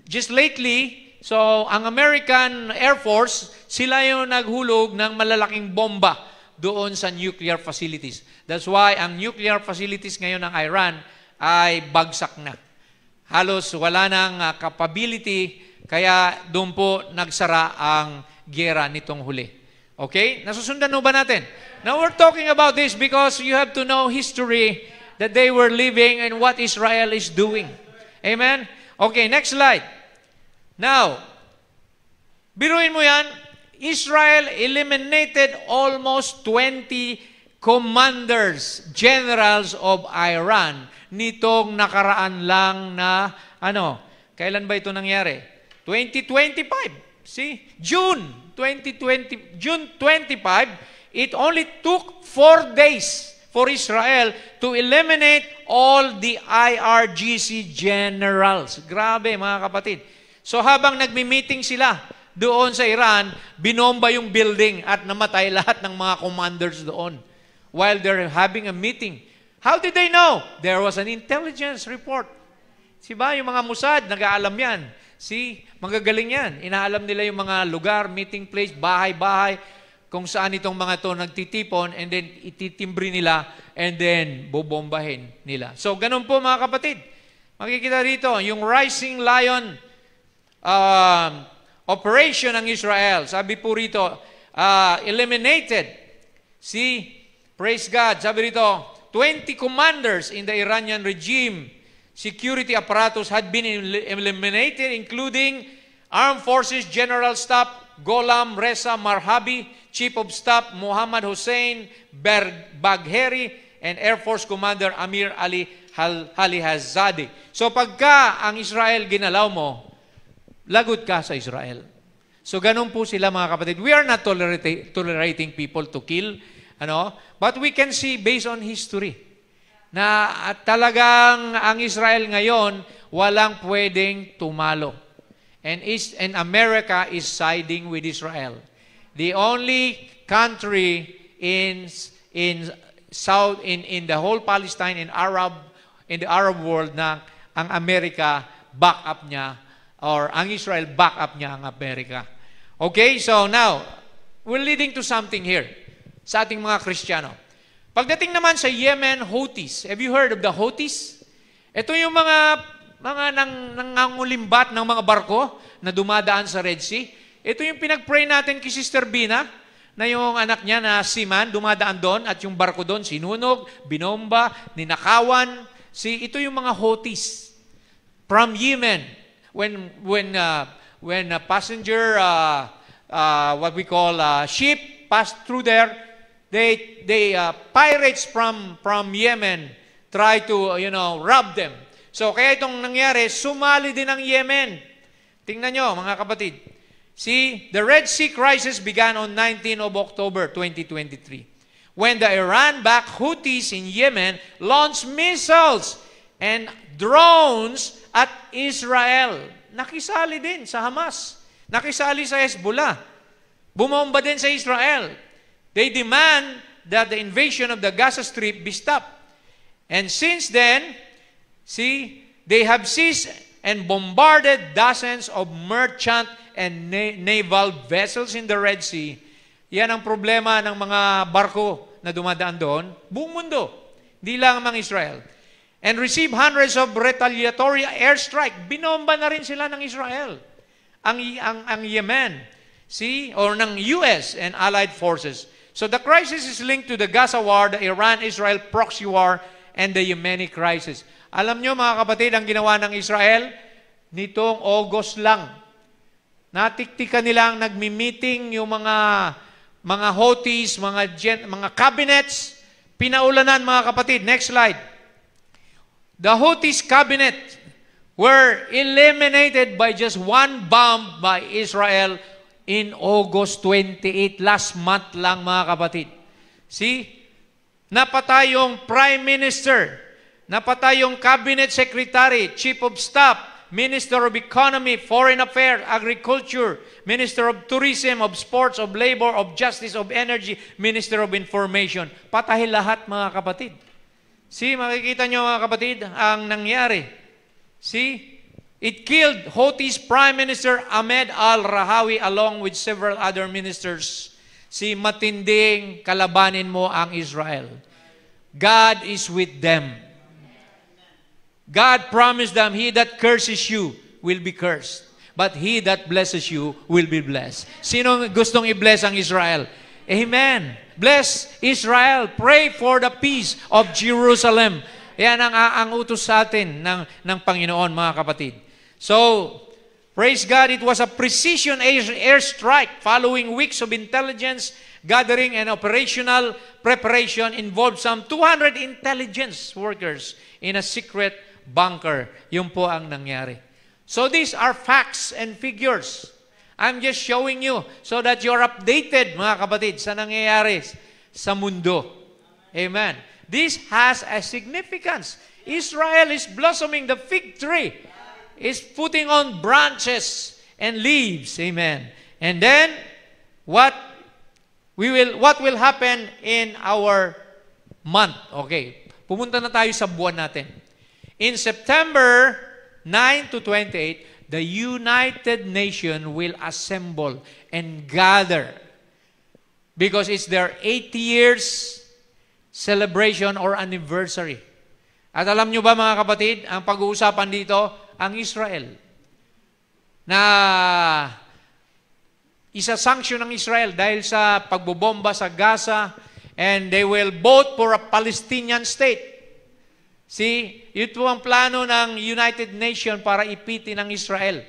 just lately. So ang American Air Force, sila yung naghulog ng malalaking bomba doon sa nuclear facilities. That's why ang nuclear facilities ngayon ng Iran ay bagsak na. Halos wala nang capability, kaya doon po nagsara ang giyera nitong huli. Okay? Nasusundan mo ba natin? Now we're talking about this because you have to know history that they were living and what Israel is doing. Amen? Okay, next slide. Now, biruin mo yan, Israel eliminated almost 20 commanders, generals of Iran nitong nakaraan lang na, kailan ba ito nangyari? 2025. June 25, it only took 4 days for Israel to eliminate all the IRGC generals. Grabe, mga kapatid. So habang nagmi-meeting sila doon sa Iran, binomba yung building at namatay lahat ng mga commanders doon. while they're having a meeting. How did they know? There was an intelligence report. Siba, yung mga Mossad, nag-aalam yan. See, magagaling yan. Inaalam nila yung mga lugar, meeting place, bahay-bahay, kung saan itong mga to nagtitipon, and then ititimbre nila, and then bobombahin nila. So, ganun po mga kapatid. Makikita rito, yung Rising Lion operation ng Israel. Sabi po rito, eliminated. See, praise God. Sabi rito, 20 commanders in the Iranian regime security apparatus had been eliminated, including Armed Forces General Staff Gholam Reza Marhabi, Chief of Staff Muhammad Hussein Bagheri, and Air Force Commander Amir Ali Halihazadeh. So pagka ang Israel ginalaw mo, lagot ka sa Israel. So ganun po sila mga kapatid. We are not tolerating people to kill, but we can see based on history na talagang ang Israel ngayon walang pwedeng tumalo. And America is siding with Israel. The only country in the whole Palestine in the Arab world na ang Amerika back up niya, or ang Israel back up niya ang Amerika. Okay, so now we're leading to something here sa ating mga Kristiyano. Pagdating naman sa Yemen, Houthis. Have you heard of the Houthis? Ito yung mga nangangulimbat ng mga barko na dumadaan sa Red Sea. Ito yung pinag-pray natin kay Sister Bina, na yung anak niya na seaman, dumadaan doon, at yung barko doon, sinunog, binomba, ninakawan. See, ito yung mga Houthis from Yemen. When a passenger, what we call ship, passed through there, they pirates from Yemen try to, rob them. So, kaya itong nangyari, sumali din ang Yemen. Tingnan nyo, mga kapatid. See, the Red Sea crisis began on 19 of October 2023 when the Iran-backed Houthis in Yemen launched missiles and drones at Israel. Nakisali din sa Hamas. Nakisali sa Hezbollah. Bumomba din sa Israel. They demand that the invasion of the Gaza Strip be stopped. And since then, see, they have seized and bombarded dozens of merchant and naval vessels in the Red Sea. Yan ang problema ng mga barko na dumadaan doon. Buong mundo. Di lang ang mga Israel. And receive hundreds of retaliatory airstrike. Binomba na rin sila ng Israel. Ang Yemen. See? Or ng US and allied forces. So the crisis is linked to the Gaza war, the Iran-Israel proxy war, and the Yemeni crisis. Alam nyo mga kapatid, ang ginawa ng Israel, nitong August lang, natiktikan nilang nagmi-meeting yung mga Houthis, mga cabinets, pinaulanan mga kapatid. Next slide. The Houthis cabinet were eliminated by just one bomb by Israel in August 28, last month lang mga kapatid. See? Napatay yung Prime Minister, napatay yung Cabinet Secretary, Chief of Staff, Minister of Economy, Foreign Affairs, Agriculture, Minister of Tourism, of Sports, of Labor, of Justice, of Energy, Minister of Information. Patay lahat mga kapatid. See, makikita nyo mga kapatid, ang nangyari. See, it killed Houthis Prime Minister Ahmed al-Rahawi along with several other ministers. See, matinding kalabanin mo ang Israel. God is with them. God promised them, he that curses you will be cursed. But he that blesses you will be blessed. Sino gustong i-bless ang Israel? Amen. Bless Israel. Pray for the peace of Jerusalem. Yan ang utos sa atin ng Panginoon, mga kapatid. So, praise God, it was a precision airstrike following weeks of intelligence gathering and operational preparation involved some 200 intelligence workers in a secret bunker. Yun po ang nangyari. So these are facts and figures. I'm just showing you so that you're updated, mga kapatid, sa nangyayari sa mundo. Amen. This has a significance. Israel is blossoming. The fig tree is putting on branches and leaves. Amen. And then, what will happen in our month. Okay. Pumunta na tayo sa buwan natin. In September 9 to 28, the United Nations will assemble and gather because it's their 80 years celebration or anniversary. At alam nyo ba mga kapatid, ang pag-uusapan dito, ang Israel. Na isa-sanction ng Israel dahil sa pagbobomba sa Gaza, and they will vote for a Palestinian state. See, ito ang plano ng United Nations para ipitin ang Israel.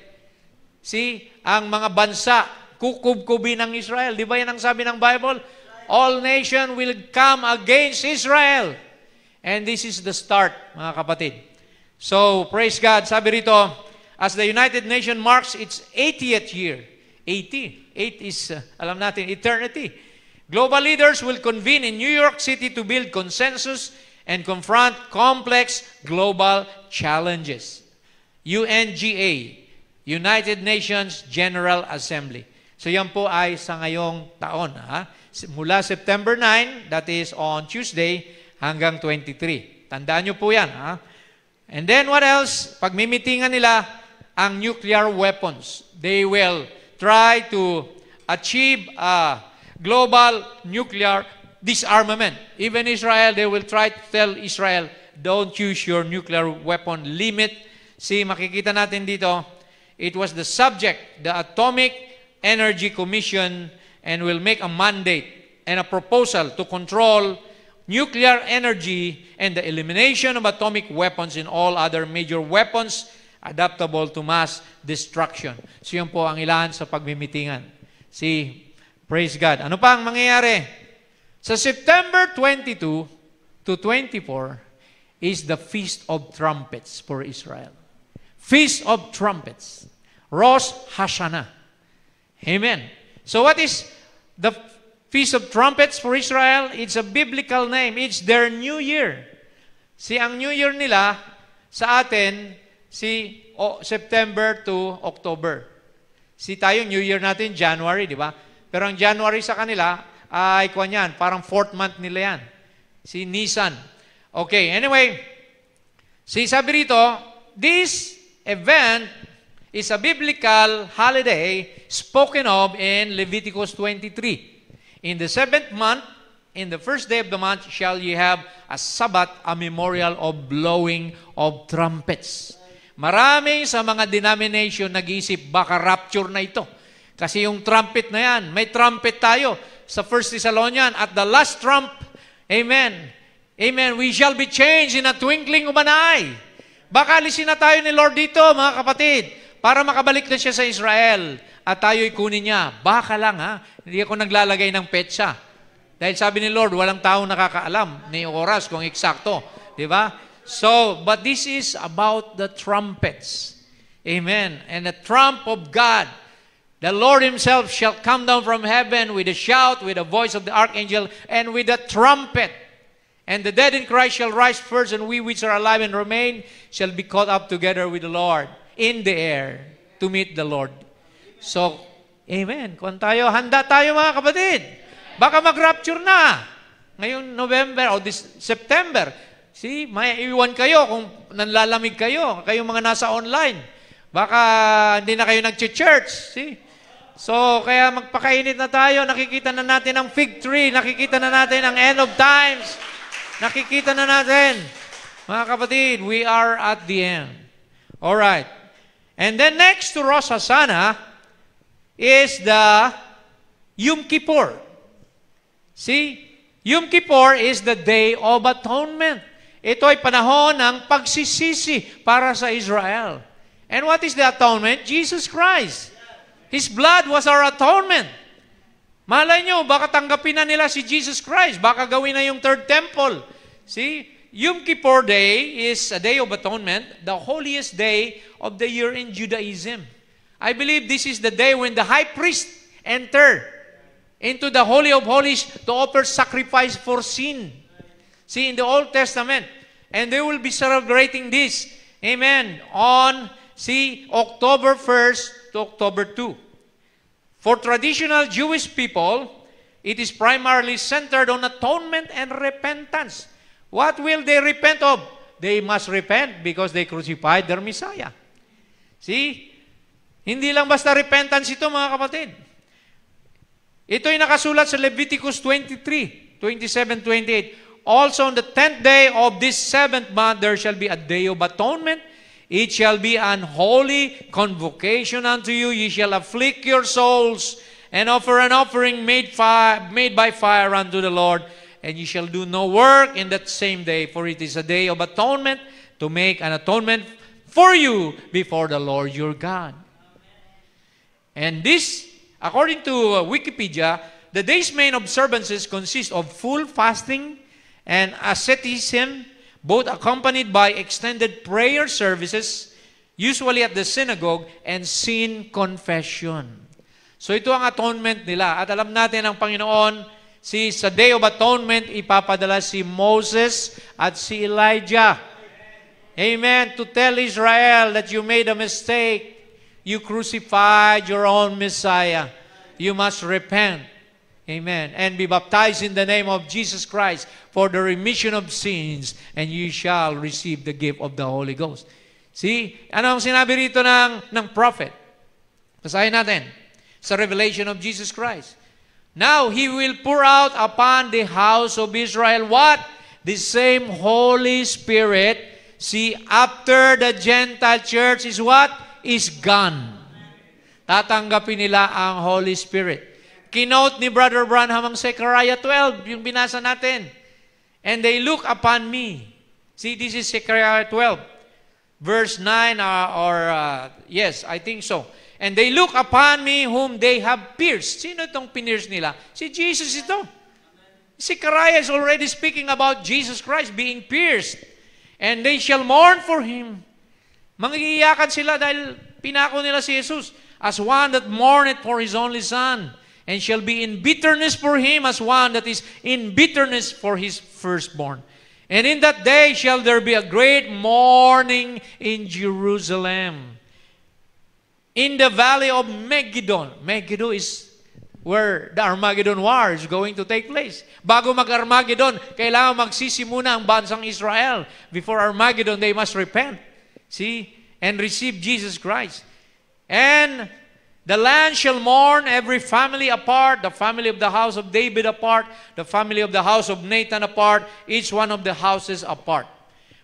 See, ang mga bansa, kukub-kubi ng Israel. Di ba yan ang sabi ng Bible? All nations will come against Israel. And this is the start, mga kapatid. So, praise God. Sabi rito, as the United Nations marks its 80th year, 80 is, alam natin, eternity. Global leaders will convene in New York City to build consensus and confront complex global challenges. UNGA, United Nations General Assembly. So yan po ay sa ngayong taon. Mula September 9, that is on Tuesday, hanggang 23. Tandaan nyo po yan. And then what else? Pagmimitingan nila ang nuclear weapons. They will try to achieve global nuclear disarmament. Even Israel, they will try to tell Israel, don't use your nuclear weapon limit. See, makikita natin dito, it was the subject, the Atomic Energy Commission, and will make a mandate and a proposal to control nuclear energy and the elimination of atomic weapons and all other major weapons adaptable to mass destruction. So yun po ang ilan sa pagmimitingan. See, praise God. Ano pa ang mangyayari? Sa September 22 to 24 is the Feast of Trumpets for Israel. Feast of Trumpets. Rosh Hashanah. Amen. So what is the Feast of Trumpets for Israel? It's a biblical name. It's their New Year. See, ang New Year nila sa atin, September to October. See, tayo New Year natin, January, di ba? Pero ang January sa kanila, ay yan, parang 4th month nila yan. Si Nisan. Okay, anyway, sabi rito, this event is a biblical holiday spoken of in Leviticus 23. In the 7th month, in the first day of the month, shall ye have a Sabbath, a memorial of blowing of trumpets. Marami sa mga denomination nag-iisip, baka rapture na ito. Kasi yung trumpet na yan, may trumpet tayo sa 1 Thessalonians, at the last trump, amen, amen, we shall be changed in a twinkling of an eye. Baka alisin na tayo ni Lord dito, mga kapatid, para makabalik na siya sa Israel, at tayo'y kunin niya. Baka lang, hindi ako naglalagay ng petsa. Dahil sabi ni Lord, walang taong nakakaalam ni oras kung eksakto. Di ba? So, but this is about the trumpets. Amen. And the trump of God. The Lord Himself shall come down from heaven with a shout, with the voice of the archangel, and with a trumpet. And the dead in Christ shall rise first, and we which are alive and remain shall be caught up together with the Lord in the air to meet the Lord. So, amen. Kung tayo, handa tayo mga kapatid. Baka mag-rapture na. Ngayong November o September. See, may iwan kayo kung nanlalamig kayo. Kayong mga nasa online. Baka hindi na kayo nag-church. See? So, kaya magpakainit na tayo. Nakikita na natin ang fig tree. Nakikita na natin ang end of times. Nakikita na natin. Mga kapatid, we are at the end. Alright. And then next to Rosh Hashanah is the Yom Kippur. See? Yom Kippur is the Day of Atonement. Ito ay panahon ng pagsisisi para sa Israel. And what is the atonement? Jesus Christ. His blood was our atonement. Malay nyo, baka tanggapin na nila si Jesus Christ. Baka gawin na yung third temple. See? Yom Kippur Day is a day of atonement, the holiest day of the year in Judaism. I believe this is the day when the high priest enter into the Holy of Holies to offer sacrifice for sin. See, in the Old Testament. And they will be celebrating this, amen, on, October 1st to October 2. For traditional Jewish people, It is primarily centered on atonement and repentance. What will they repent of? They must repent because they crucified their Messiah. See? Hindi lang basta repentance ito, mga kapatid. Ito ay nakasulat sa Leviticus 23, 27, 28. Also on the 10th day of this 7th month, there shall be a day of atonement. It shall be an holy convocation unto you. Ye shall afflict your souls and offer an offering made by fire unto the Lord. And ye shall do no work in that same day, for it is a day of atonement, to make an atonement for you before the Lord your God. And this, according to Wikipedia, the day's main observances consist of full fasting and asceticism, both accompanied by extended prayer services, usually at the synagogue, and sin confession. So ito ang atonement nila. At alam natin ang Panginoon, sa Day of Atonement, ipapadala si Moses at si Elijah. Amen. To tell Israel that you made a mistake. You crucified your own Messiah. You must repent. Amen. And be baptized in the name of Jesus Christ for the remission of sins, and you shall receive the gift of the Holy Ghost. See? Ano ang sinabi rito ng prophet? Basahin natin sa Revelation of Jesus Christ. Now, He will pour out upon the house of Israel what? The same Holy Spirit. See, after the Gentile church is what? Is gone. Tatanggapin nila ang Holy Spirit. Kinote ni Brother Branham ang Zechariah 12, yung binasa natin. And they look upon me. See, this is Zechariah 12. Verse 9, yes, I think so. And they look upon me whom they have pierced. Sino itong pinierce nila? Si Jesus ito. Zechariah is already speaking about Jesus Christ being pierced. And they shall mourn for Him. Mangiiyakan sila dahil pinako nila si Jesus as one that mourneth for His only Son, and shall be in bitterness for Him as one that is in bitterness for his firstborn. And in that day shall there be a great mourning in Jerusalem, in the valley of Megiddo. Megiddo is where the Armageddon War is going to take place. Bago mag-Armageddon, kailangan magsisimuna ang bansang Israel. Before Armageddon, they must repent. See? And receive Jesus Christ. And the land shall mourn, every family apart, the family of the house of David apart, the family of the house of Nathan apart, each one of the houses apart.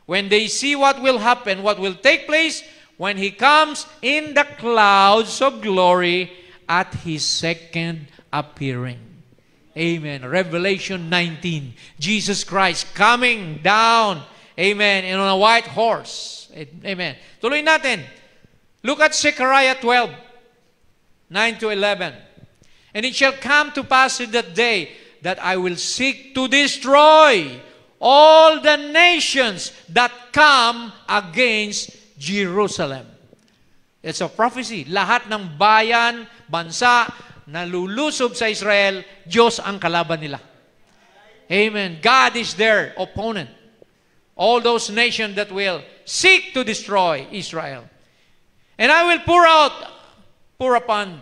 When they see what will happen, what will take place, when He comes in the clouds of glory at His second appearing. Amen. Revelation 19. Jesus Christ coming down. Amen. And on a white horse. Amen. Tuloy natin. Look at Zechariah 12, 9 to 11. And it shall come to pass in that day that I will seek to destroy all the nations that come against Jerusalem. It's a prophecy. Lahat ng bayan, bansa, na lulusob sa Israel, Diyos ang kalaban nila. Amen. God is their opponent. All those nations that will seek to destroy Israel. And I will pour upon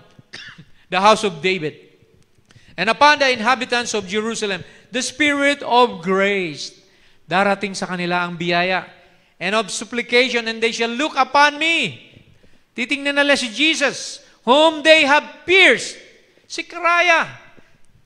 the house of David, and upon the inhabitants of Jerusalem, the spirit of grace. Darating sa kanila ang biyaya, and of supplication, and they shall look upon me. Titingnan nila si Jesus, whom they have pierced. Zechariah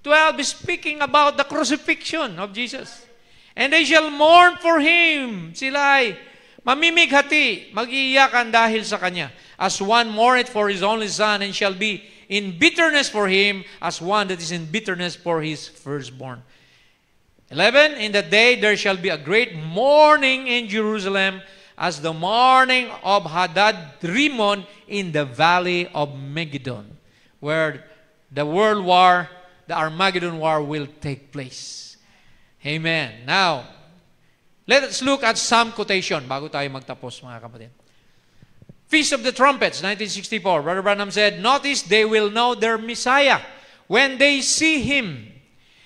12 is speaking about the crucifixion of Jesus. And they shall mourn for Him. Sila ay mamimighati, mag-iiyakan dahil sa Kanya. As one mourneth for his only son, and shall be in bitterness for him, as one that is in bitterness for his firstborn. 11, in that day there shall be a great mourning in Jerusalem, as the mourning of Hadad-Rimon in the valley of Megiddo, where the world war, the Armageddon War will take place. Amen. Now, let us look at some quotation bago tayo magtapos, mga kapatid. Feast of the Trumpets, 1964. Brother Branham said, notice they will know their Messiah when they see Him.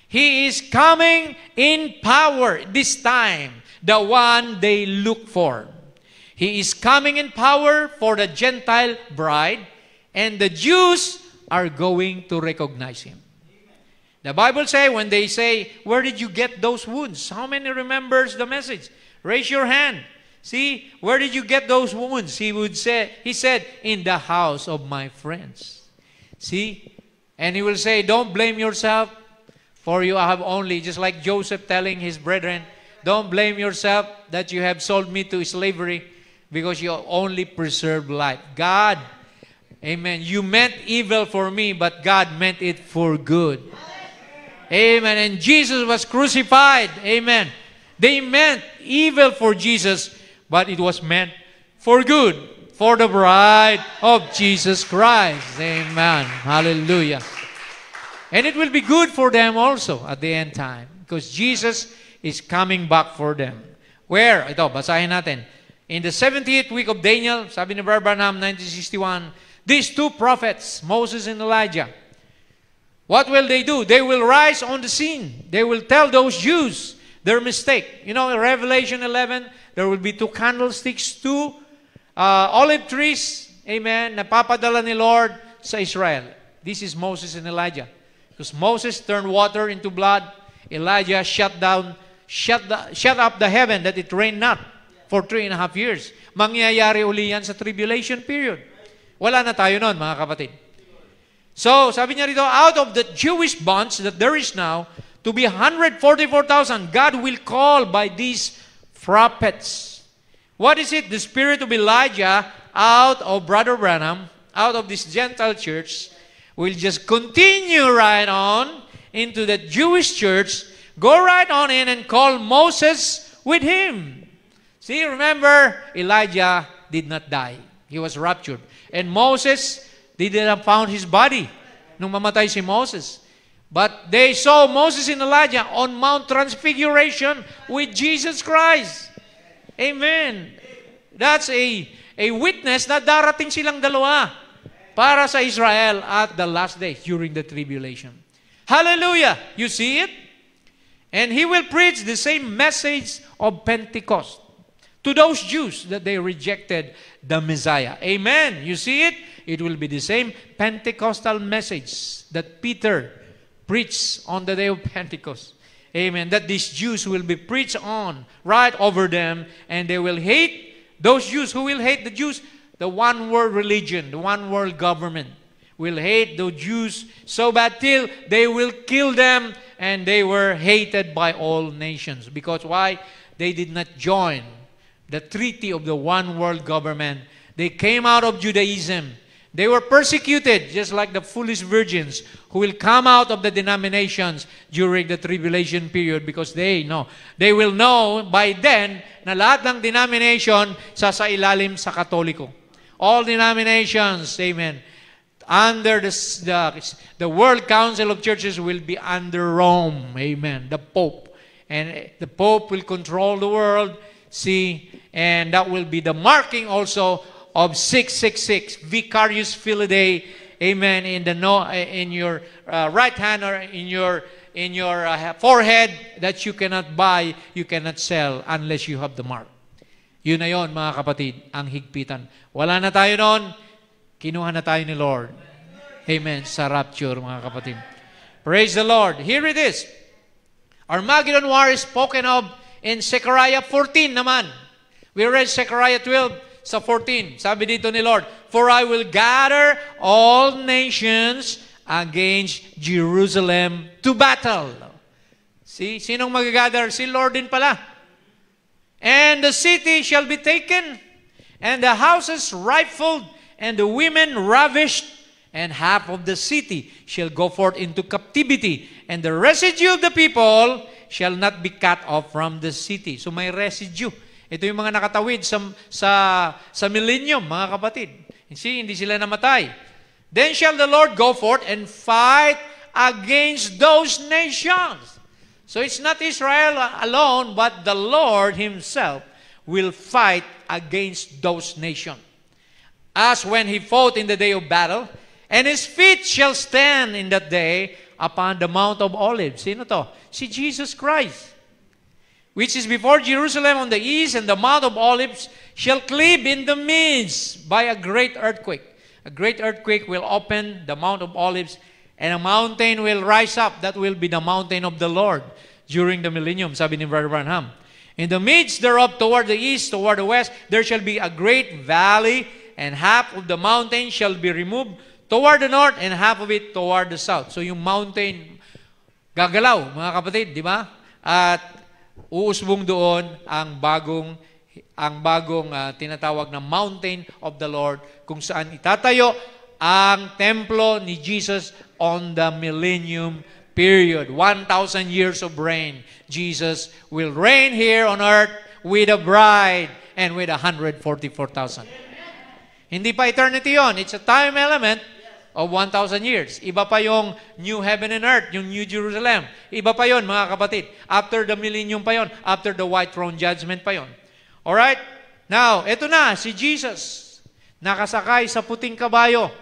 He is coming in power this time, the one they look for. He is coming in power for the Gentile bride, and the Jews are going to recognize Him. The Bible say, when they say, where did you get those wounds? How many remembers the message? Raise your hand. See, where did you get those wounds? He said, in the house of my friends. See? And he will say, don't blame yourself, for you have only, just like Joseph telling his brethren, don't blame yourself that you have sold me to slavery, because you only preserved life. God, amen, you meant evil for me, but God meant it for good. Amen. And Jesus was crucified. Amen. They meant evil for Jesus, but it was meant for good, for the bride of Jesus Christ. Amen. Hallelujah. And it will be good for them also at the end time, because Jesus is coming back for them. Where? Ito, basahin natin. In the 70th week of Daniel, sabi ni Brother Branham, 1961, these two prophets, Moses and Elijah, what will they do? They will rise on the scene. They will tell those Jews their mistake. You know, in Revelation 11, there will be two candlesticks, two olive trees, amen, napapadala ni Lord sa Israel. This is Moses and Elijah. Because Moses turned water into blood, Elijah shut up the heaven that it rained not for 3.5 years. Mangyayari uli yan sa tribulation period. Wala na tayo nun, mga kapatid. So, sabi niya rito, out of the Jewish bonds that there is now, to be 144,000, God will call by these prophets. What is it? The spirit of Elijah out of Brother Branham, out of this Gentile church, will just continue right on into the Jewish church, go right on in and call Moses with him. See, remember, Elijah did not die. He was raptured. And Moses, they didn't found his body nung mamatay si Moses. But they saw Moses and Elijah on Mount Transfiguration with Jesus Christ. Amen. That's a witness na darating silang dalawa para sa Israel at the last day during the tribulation. Hallelujah! You see it? And he will preach the same message of Pentecost to those Jews that they rejected the Messiah. Amen. You see it? It will be the same Pentecostal message that Peter preached on the day of Pentecost. Amen. That these Jews will be preached on right over them, and they will hate those Jews. Who will hate the Jews? The one world religion, the one world government will hate the Jews so bad till they will kill them, and they were hated by all nations. Because why? They did not join the treaty of the one world government. They came out of Judaism. They were persecuted, just like the foolish virgins who will come out of the denominations during the tribulation period, because they will know by then na lahat ng denomination sasailalim sa Katoliko. All denominations, amen, under the World Council of Churches will be under Rome, amen, the Pope. And the Pope will control the world, see, and that will be the marking also of 666, Vicarius Filidae, amen, in your right hand or in your forehead, that you cannot buy, you cannot sell unless you have the mark. Yun na yun, mga kapatid, ang higpitan. Wala na tayo noon, kinuha na tayo ni Lord. Amen, sa rapture, mga kapatid. Praise the Lord. Here it is. Armageddon war is spoken of in Zechariah 14 naman. We read Zechariah 12, sa 14, sabi dito ni Lord, for I will gather all nations against Jerusalem to battle. See, sinong magagather? Si Lord din pala. And the city shall be taken, and the houses rifled, and the women ravished, and half of the city shall go forth into captivity, and the residue of the people shall not be cut off from the city. So may residue. Ito yung mga nakatawid sa millennium, mga kapatid. See, hindi sila namatay. Then shall the Lord go forth and fight against those nations. So it's not Israel alone, but the Lord Himself will fight against those nations. As when He fought in the day of battle, and His feet shall stand in that day upon the Mount of Olives. Sino to? Si Jesus Christ. Which is before Jerusalem on the east, and the Mount of Olives shall cleave in the midst by a great earthquake. A great earthquake will open the Mount of Olives, And a mountain will rise up. That will be the mountain of the Lord during the millennium, sabi ni Brother Branham. In the midst thereof, toward the east, toward the west, there shall be a great valley, and half of the mountain shall be removed toward the north, and half of it toward the south. So yung mountain, gagalaw, mga kapatid, di ba? At uusbong doon ang bagong tinatawag na mountain of the Lord, kung saan itatayo ang templo ni Jesus on the millennium period. 1,000 years of reign. Jesus will reign here on earth with a bride and with 144,000. Hindi pa eternity yon. It's a time element of 1,000 years. Iba pa yung new heaven and earth, yung New Jerusalem. Iba pa yon, mga kapatid. After the millennium pa yon. After the white throne judgment pa yon. Alright? Now, eto na, si Jesus. Nakasakay sa puting kabayo.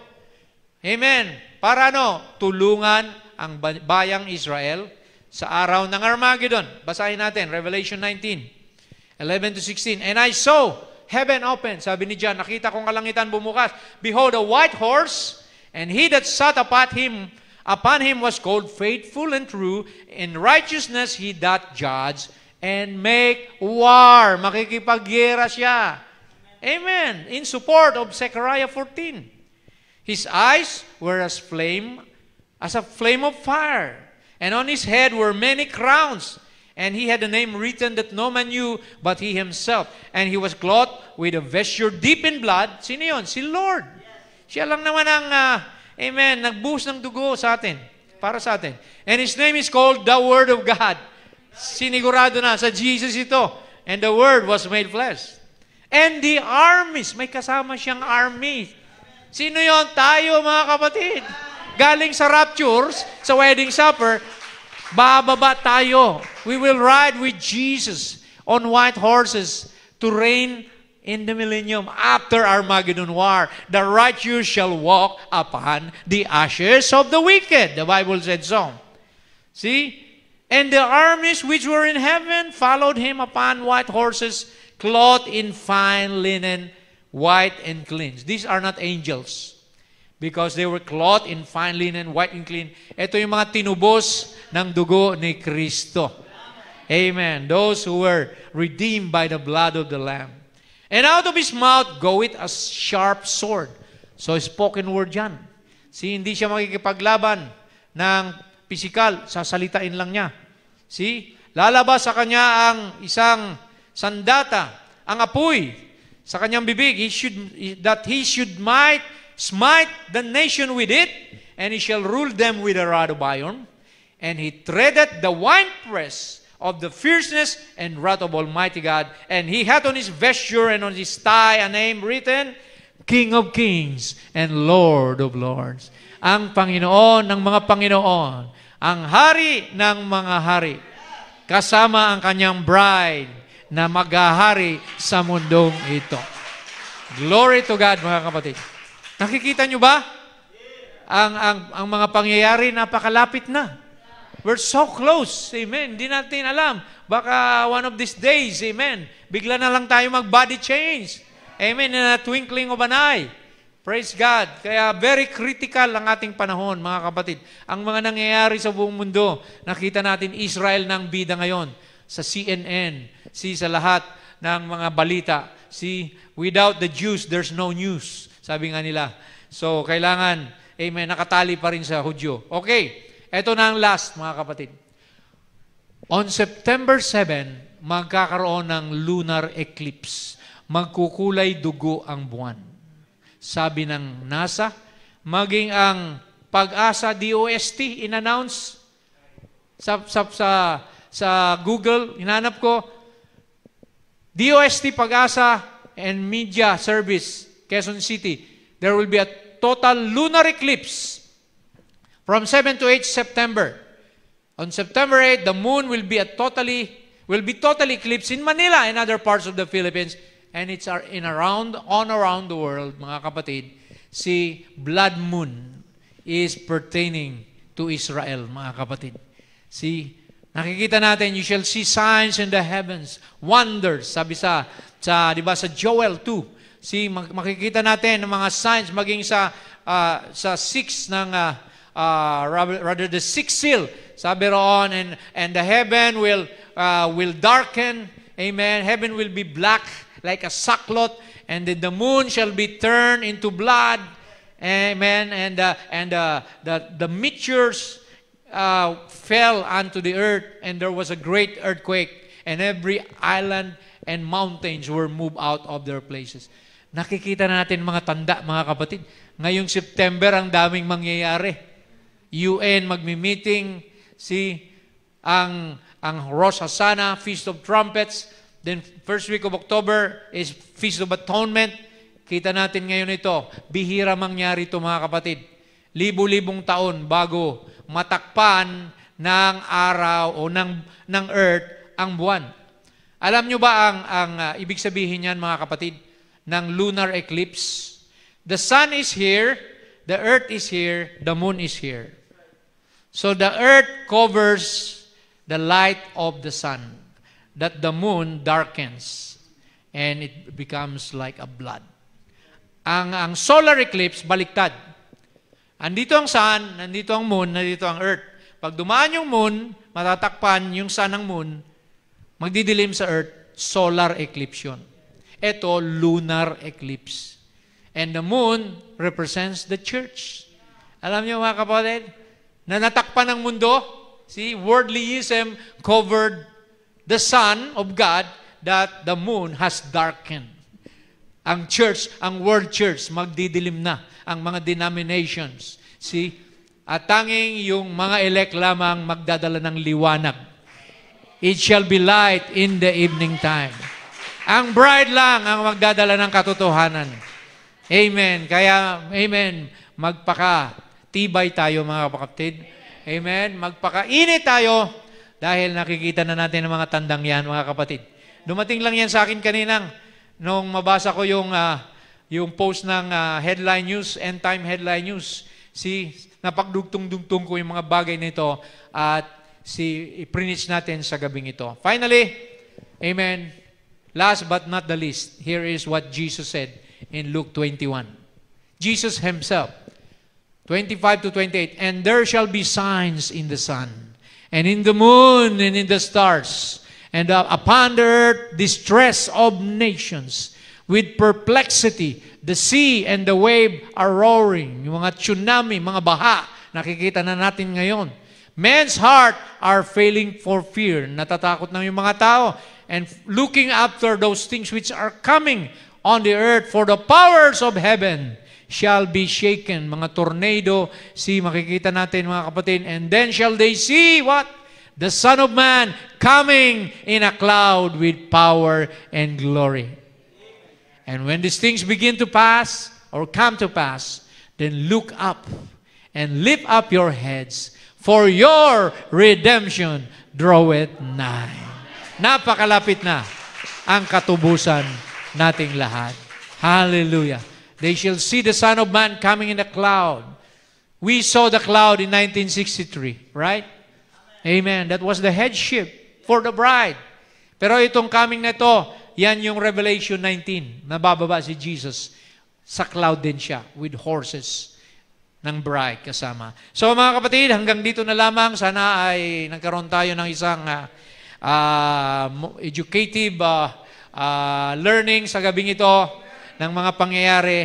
Amen. Para tulungan ang bayang Israel sa araw ng Armageddon. Basahin natin, Revelation 19:11-16. And I saw heaven open. Sabi ni John, nakita kong kalangitan bumukas. Behold, a white horse, and he that sat upon him was called Faithful and True. In righteousness he doth judge and make war. Makikipaggera siya. Amen. In support of Zechariah 14. His eyes were as a flame of fire, and on his head were many crowns, and he had a name written that no man knew but he himself. And he was clothed with a vesture deep in blood. Sino yun? Si Lord. Siya lang naman ang, nagbuhos ng dugo sa atin, para sa atin. And his name is called the Word of God. Sinigurado na sa Jesus ito. And the Word was made flesh. And the armies, may kasama siyang army. Sino yon? Tayo, mga kapatid. Galing sa raptures, sa wedding supper, bababa tayo. We will ride with Jesus on white horses to reign in the millennium after Armageddon war. The righteous shall walk upon the ashes of the wicked. The Bible said so. See? And the armies which were in heaven followed him upon white horses, clothed in fine linen, white and clean. These are not angels, because they were clothed in fine linen, white and clean. Ito yung mga tinubos ng dugo ni Kristo. Amen. Those who were redeemed by the blood of the Lamb. And out of his mouth goeth a sharp sword. So spoken word yan. See, hindi siya makikipaglaban ng physical, sasalitain lang niya. See, lalabas sa kanya ang isang sandata, ang apoy sa kanyang bibig, that he should smite the nation with it, and he shall rule them with a rod of iron. And he treadeth the winepress of the fierceness and wrath of Almighty God. And he hath on his vesture and on his thigh a name written, King of Kings and Lord of Lords. Ang Panginoon ng mga Panginoon, ang Hari ng mga Hari, kasama ang kanyang bride, na maghahari sa mundong ito. Glory to God, mga kapatid. Nakikita nyo ba? Ang mga pangyayari napakalapit na. We're so close. Amen. Hindi natin alam. Baka one of these days, amen, bigla na lang tayo mag-body change. Amen. In a twinkling of an eye. Praise God. Kaya very critical ang ating panahon, mga kapatid. Ang mga nangyayari sa buong mundo, nakita natin Israel ng bida ngayon. Sa CNN, sa lahat ng mga balita. Without the Jews, there's no news. Sabi nga nila. So, kailangan, amen, nakatali pa rin sa Hudyo. Okay, eto na ang last, mga kapatid. On September 7, magkakaroon ng lunar eclipse. Magkukulay dugo ang buwan. Sabi ng NASA, maging ang Pag-asa DOST, in-announce sa Google, hinanap ko, DOST Pag-asa and Media Service, Quezon City. There will be a total lunar eclipse from 7 to 8 September. On September 8, the moon will be totally eclipsed in Manila and other parts of the Philippines, and it's around the world, mga kapatid. Si blood moon is pertaining to Israel, mga kapatid. Nakikita natin, you shall see signs in the heavens, wonders. Sabi di ba, sa Joel 2. Makikita natin ng mga signs maging sa 6 ng rather the sixth seal. Sabi roon, and the heaven will darken. Amen. Heaven will be black like a sackcloth, and then the moon shall be turned into blood. Amen. And the meteors fell onto the earth, and there was a great earthquake, and every island and mountains were moved out of their places. Nakikita na natin mga tanda, mga kapatid. Ngayong September, ang daming mangyayari. UN magmi-meeting, ang Rosh Hashanah, Feast of Trumpets, then first week of October is Feast of Atonement. Kita natin ngayon ito, bihira mangyari ito mga kapatid. Libu-libong taon bago matakpan ng araw o ng earth ang buwan. Alam nyo ba ang ibig sabihin niyan mga kapatid ng lunar eclipse? The sun is here, the earth is here, the moon is here. So the earth covers the light of the sun, that the moon darkens and it becomes like a blood. Ang solar eclipse, baliktad. Andito ang sun, nandito ang moon, nandito ang earth. Pag dumaan yung moon, matatakpan yung sun ng moon, magdidilim sa earth, solar eclipse yun. Ito, lunar eclipse. And the moon represents the church. Alam niyo mga kapatid, na natakpan ng mundo, worldlyism covered the Son of God that the moon has darkened. Ang church, ang world church, magdidilim na ang mga denominations. At tanging yung mga elect lamang magdadala ng liwanag. It shall be light in the evening time. Ang bride lang ang magdadala ng katotohanan. Amen. Kaya, amen, magpaka-tibay tayo mga kapatid. Amen. Magpakainit tayo dahil nakikita na natin ang mga tandang yan, mga kapatid. Dumating lang yan sa akin kaninang nung mabasa ko yung post ng headline news, end time headline news. Napagdugtong-dugtong ko yung mga bagay nito at i-preach natin sa gabing ito. Finally, amen, last but not the least, here is what Jesus said in Luke 21. Jesus himself, 25 to 28, and there shall be signs in the sun, and in the moon, and in the stars, and upon the earth distress of nations, with perplexity, the sea and the wave are roaring. Yung mga tsunami, mga baha, nakikita na natin ngayon. Men's heart are failing for fear. Natatakot na yung mga tao, and looking after those things which are coming on the earth, for the powers of heaven shall be shaken. Mga tornado, makikita natin mga kapatid. And then shall they see what? The Son of Man coming in a cloud with power and glory. And when these things begin to pass, or come to pass, then look up and lift up your heads, for your redemption draweth nigh. Napakalapit na ang katubusan nating lahat. Hallelujah. They shall see the Son of Man coming in a cloud. We saw the cloud in 1963, right? Amen. That was the headship for the bride. Pero itong coming na ito, yan yung Revelation 19. Nabababa si Jesus. Sa cloud din siya with horses ng bride kasama. So mga kapatid, hanggang dito na lamang. Sana ay nagkaroon tayo ng isang educative learning sa gabing ito ng mga pangyayari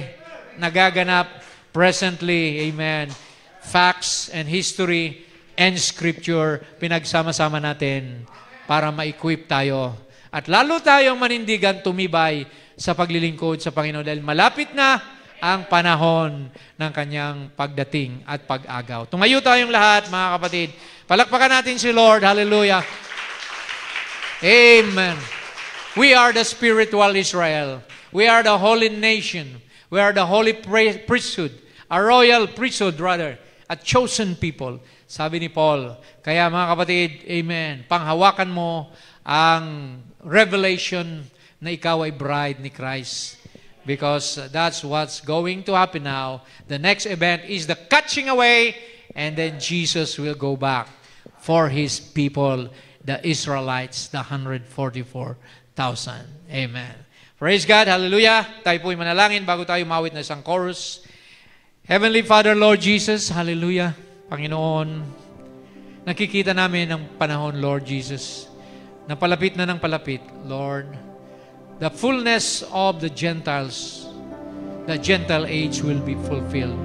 nagaganap presently. Amen. Facts and history and scripture, pinagsama-sama natin para ma-equip tayo. At lalo tayong manindigan, tumibay sa paglilingkod sa Panginoon dahil malapit na ang panahon ng kanyang pagdating at pag-agaw. Tumayo tayong lahat, mga kapatid. Palakpakan natin si Lord. Hallelujah. Amen. We are the spiritual Israel. We are the holy nation. We are the holy priesthood. A royal priesthood, rather. A chosen people. Sabi ni Paul. Kaya mga kapatid, amen, panghawakan mo ang revelation na ikaw ay bride ni Christ. Because that's what's going to happen now. The next event is the catching away, and then Jesus will go back for His people, the Israelites, the 144,000. Amen. Praise God. Hallelujah. Tayo po'y manalangin bago tayo mawit na isang chorus. Heavenly Father, Lord Jesus, hallelujah. Panginoon, nakikita namin ang panahon, Lord Jesus, na palapit na ng palapit, Lord. The fullness of the Gentiles, the Gentile age will be fulfilled.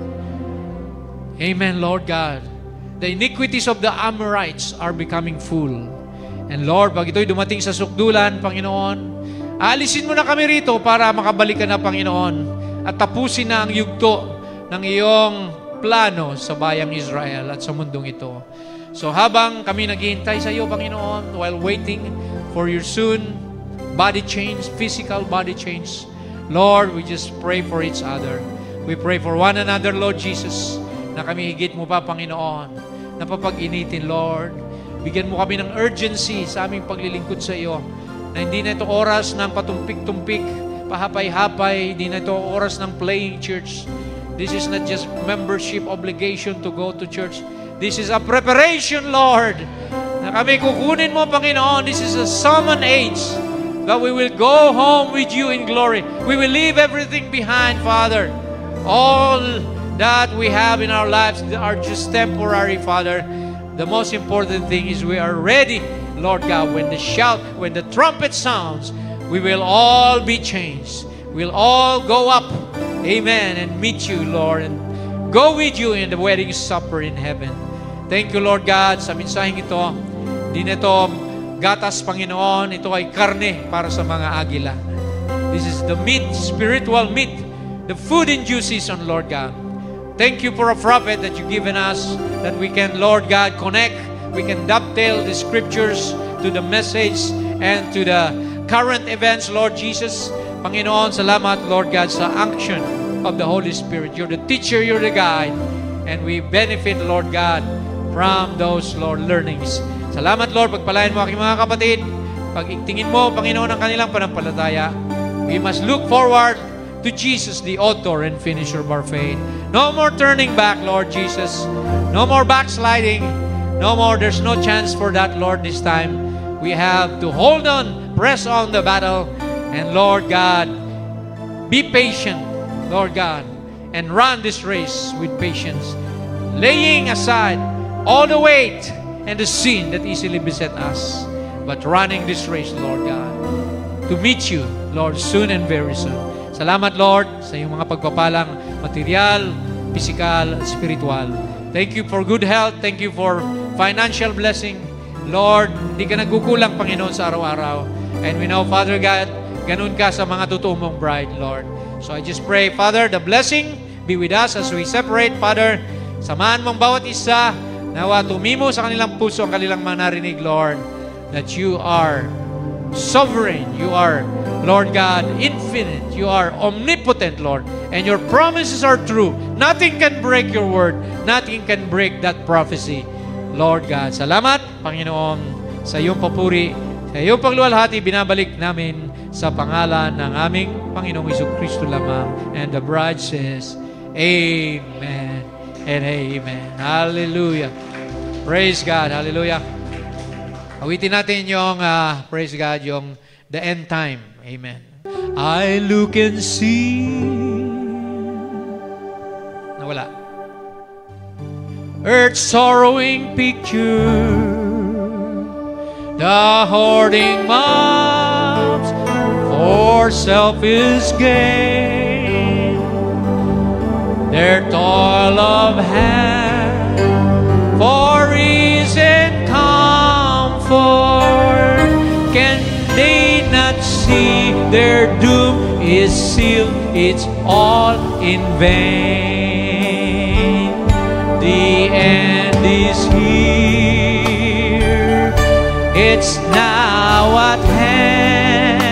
Amen, Lord God. The iniquities of the Amorites are becoming full. And Lord, pag ito'y dumating sa sukdulan, Panginoon, aalisin mo na kami rito para makabalik ka na, Panginoon, at tapusin na ang yugto ng iyong plano sa bayang Israel at sa mundong ito. So habang kami naghihintay sa iyo, Panginoon, while waiting for your soon body change, physical body change, Lord, we just pray for each other. We pray for one another, Lord Jesus, na kami higit mo pa, Panginoon, na papag-initin, Lord. Bigyan mo kami ng urgency sa aming paglilingkod sa iyo, na hindi na ito oras ng patumpik-tumpik, pahapay-hapay, hindi na ito oras ng playing church. This is not just membership obligation to go to church. This is a preparation, Lord, na kami kukunin mo, Panginoon. This is a summon age that we will go home with you in glory. We will leave everything behind, Father. All that we have in our lives are just temporary, Father. The most important thing is we are ready, Lord God. When the trumpet sounds, we will all be changed. We'll all go up, amen, and meet you, Lord, and go with you in the wedding supper in heaven. Thank you, Lord God, sa mensaheng ito. Di na ito gatas, Panginoon. Ito ay karne para sa mga agila. This is the meat, spiritual meat, the food in due season, Lord God. Thank you for a prophet that you've given us, that we can, Lord God, connect, we can dovetail the scriptures to the message and to the current events, Lord Jesus. Panginoon, salamat, Lord God, sa unction of the Holy Spirit. You're the teacher, you're the guide, and we benefit, Lord God, from those, Lord, learnings. Salamat, Lord, pagpalain mo aking mga kapatid. Pag-tingin mo, Panginoon, ang kanilang panampalataya. We must look forward to Jesus, the author and finisher of our faith. No more turning back, Lord Jesus. No more backsliding. No more, there's no chance for that, Lord, this time. We have to hold on, press on the battle, and Lord God, be patient, Lord God, and run this race with patience, laying aside all the weight and the sin that easily beset us, but running this race, Lord God, to meet you, Lord, soon and very soon. Salamat, Lord, sa iyong mga pagpapalang material, physical, spiritual. Thank you for good health. Thank you for financial blessing. Lord, hindi ka nagkukulang, Panginoon, sa araw-araw. And we know, Father God, ganun ka sa mga totoo mong bride, Lord. So I just pray, Father, the blessing be with us as we separate, Father. Samahan mong bawat isa, nawa tumimo sa kanilang puso ang kanilang mga narinig, Lord, that you are sovereign, you are, Lord God, infinite, you are omnipotent, Lord, and your promises are true. Nothing can break your word. Nothing can break that prophecy, Lord God. Salamat, Panginoon, sa iyong papuri, sa iyong pagluwalhati, binabalik namin sa pangalan ng aming Panginoong Jesucristo lamang. And the bride says, Amen and Amen. Hallelujah. Praise God. Hallelujah. Awitin natin yung, praise God, yung the end time. Amen. I look and see. Nawala. Earth's sorrowing picture, the hoarding mobs for selfish gain, their toil of hand for ease and comfort. Can they not see their doom is sealed? It's all in vain. The end is here. It's now at hand.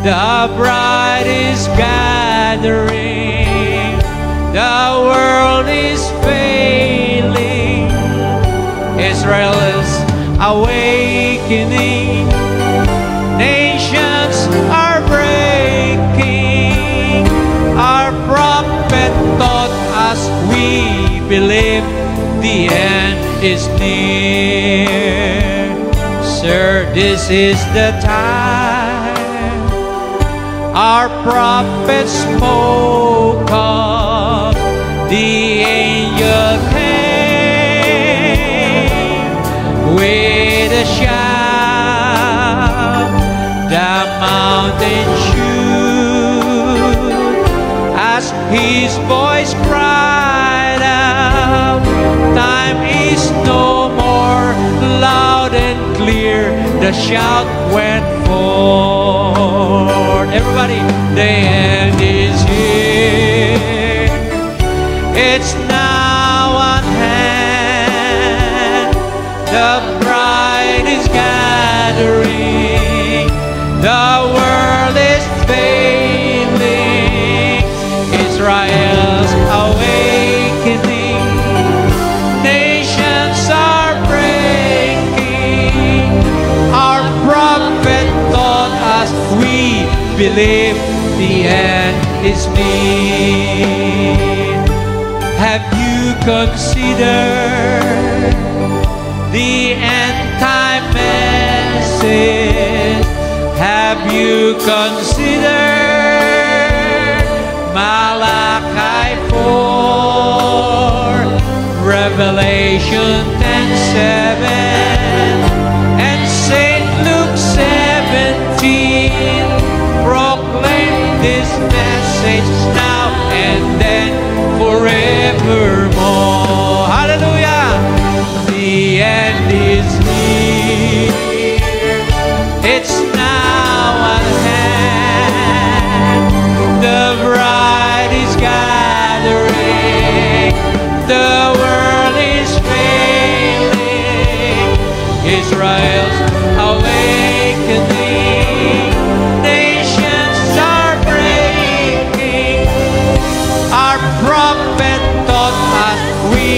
The bride is gathering. The world is failing. Israel is awakening. Nations are breaking. Our prophet taught us, we believe the end is near. Sir, this is the time our prophet spoke of. The angel came. his voice cried out. Time is no more, loud and clear, the shout went forth. Everybody, the end is here. It's now at hand. The bride is gathering. The world is failing. Israel's awakening. Nations are breaking. Our prophet taught us, we believe the end is near. Have you considered the end-time message? Have you considered Malachi 4, Revelation 10:7, and St. Luke 17? Proclaim this message now and then forevermore. Hallelujah! The end is near. It's now at hand. The bride is gathering. The world is failing. Israel's awakening. Nations are breaking. Our prophet taught us, we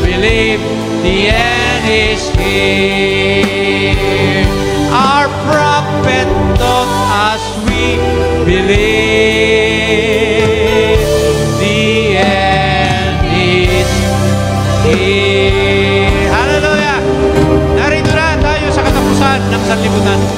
believe the end is here. Our prophet taught us, we believe the end is here. Hallelujah! Narito na tayo sa katapusan ng sanlibutan.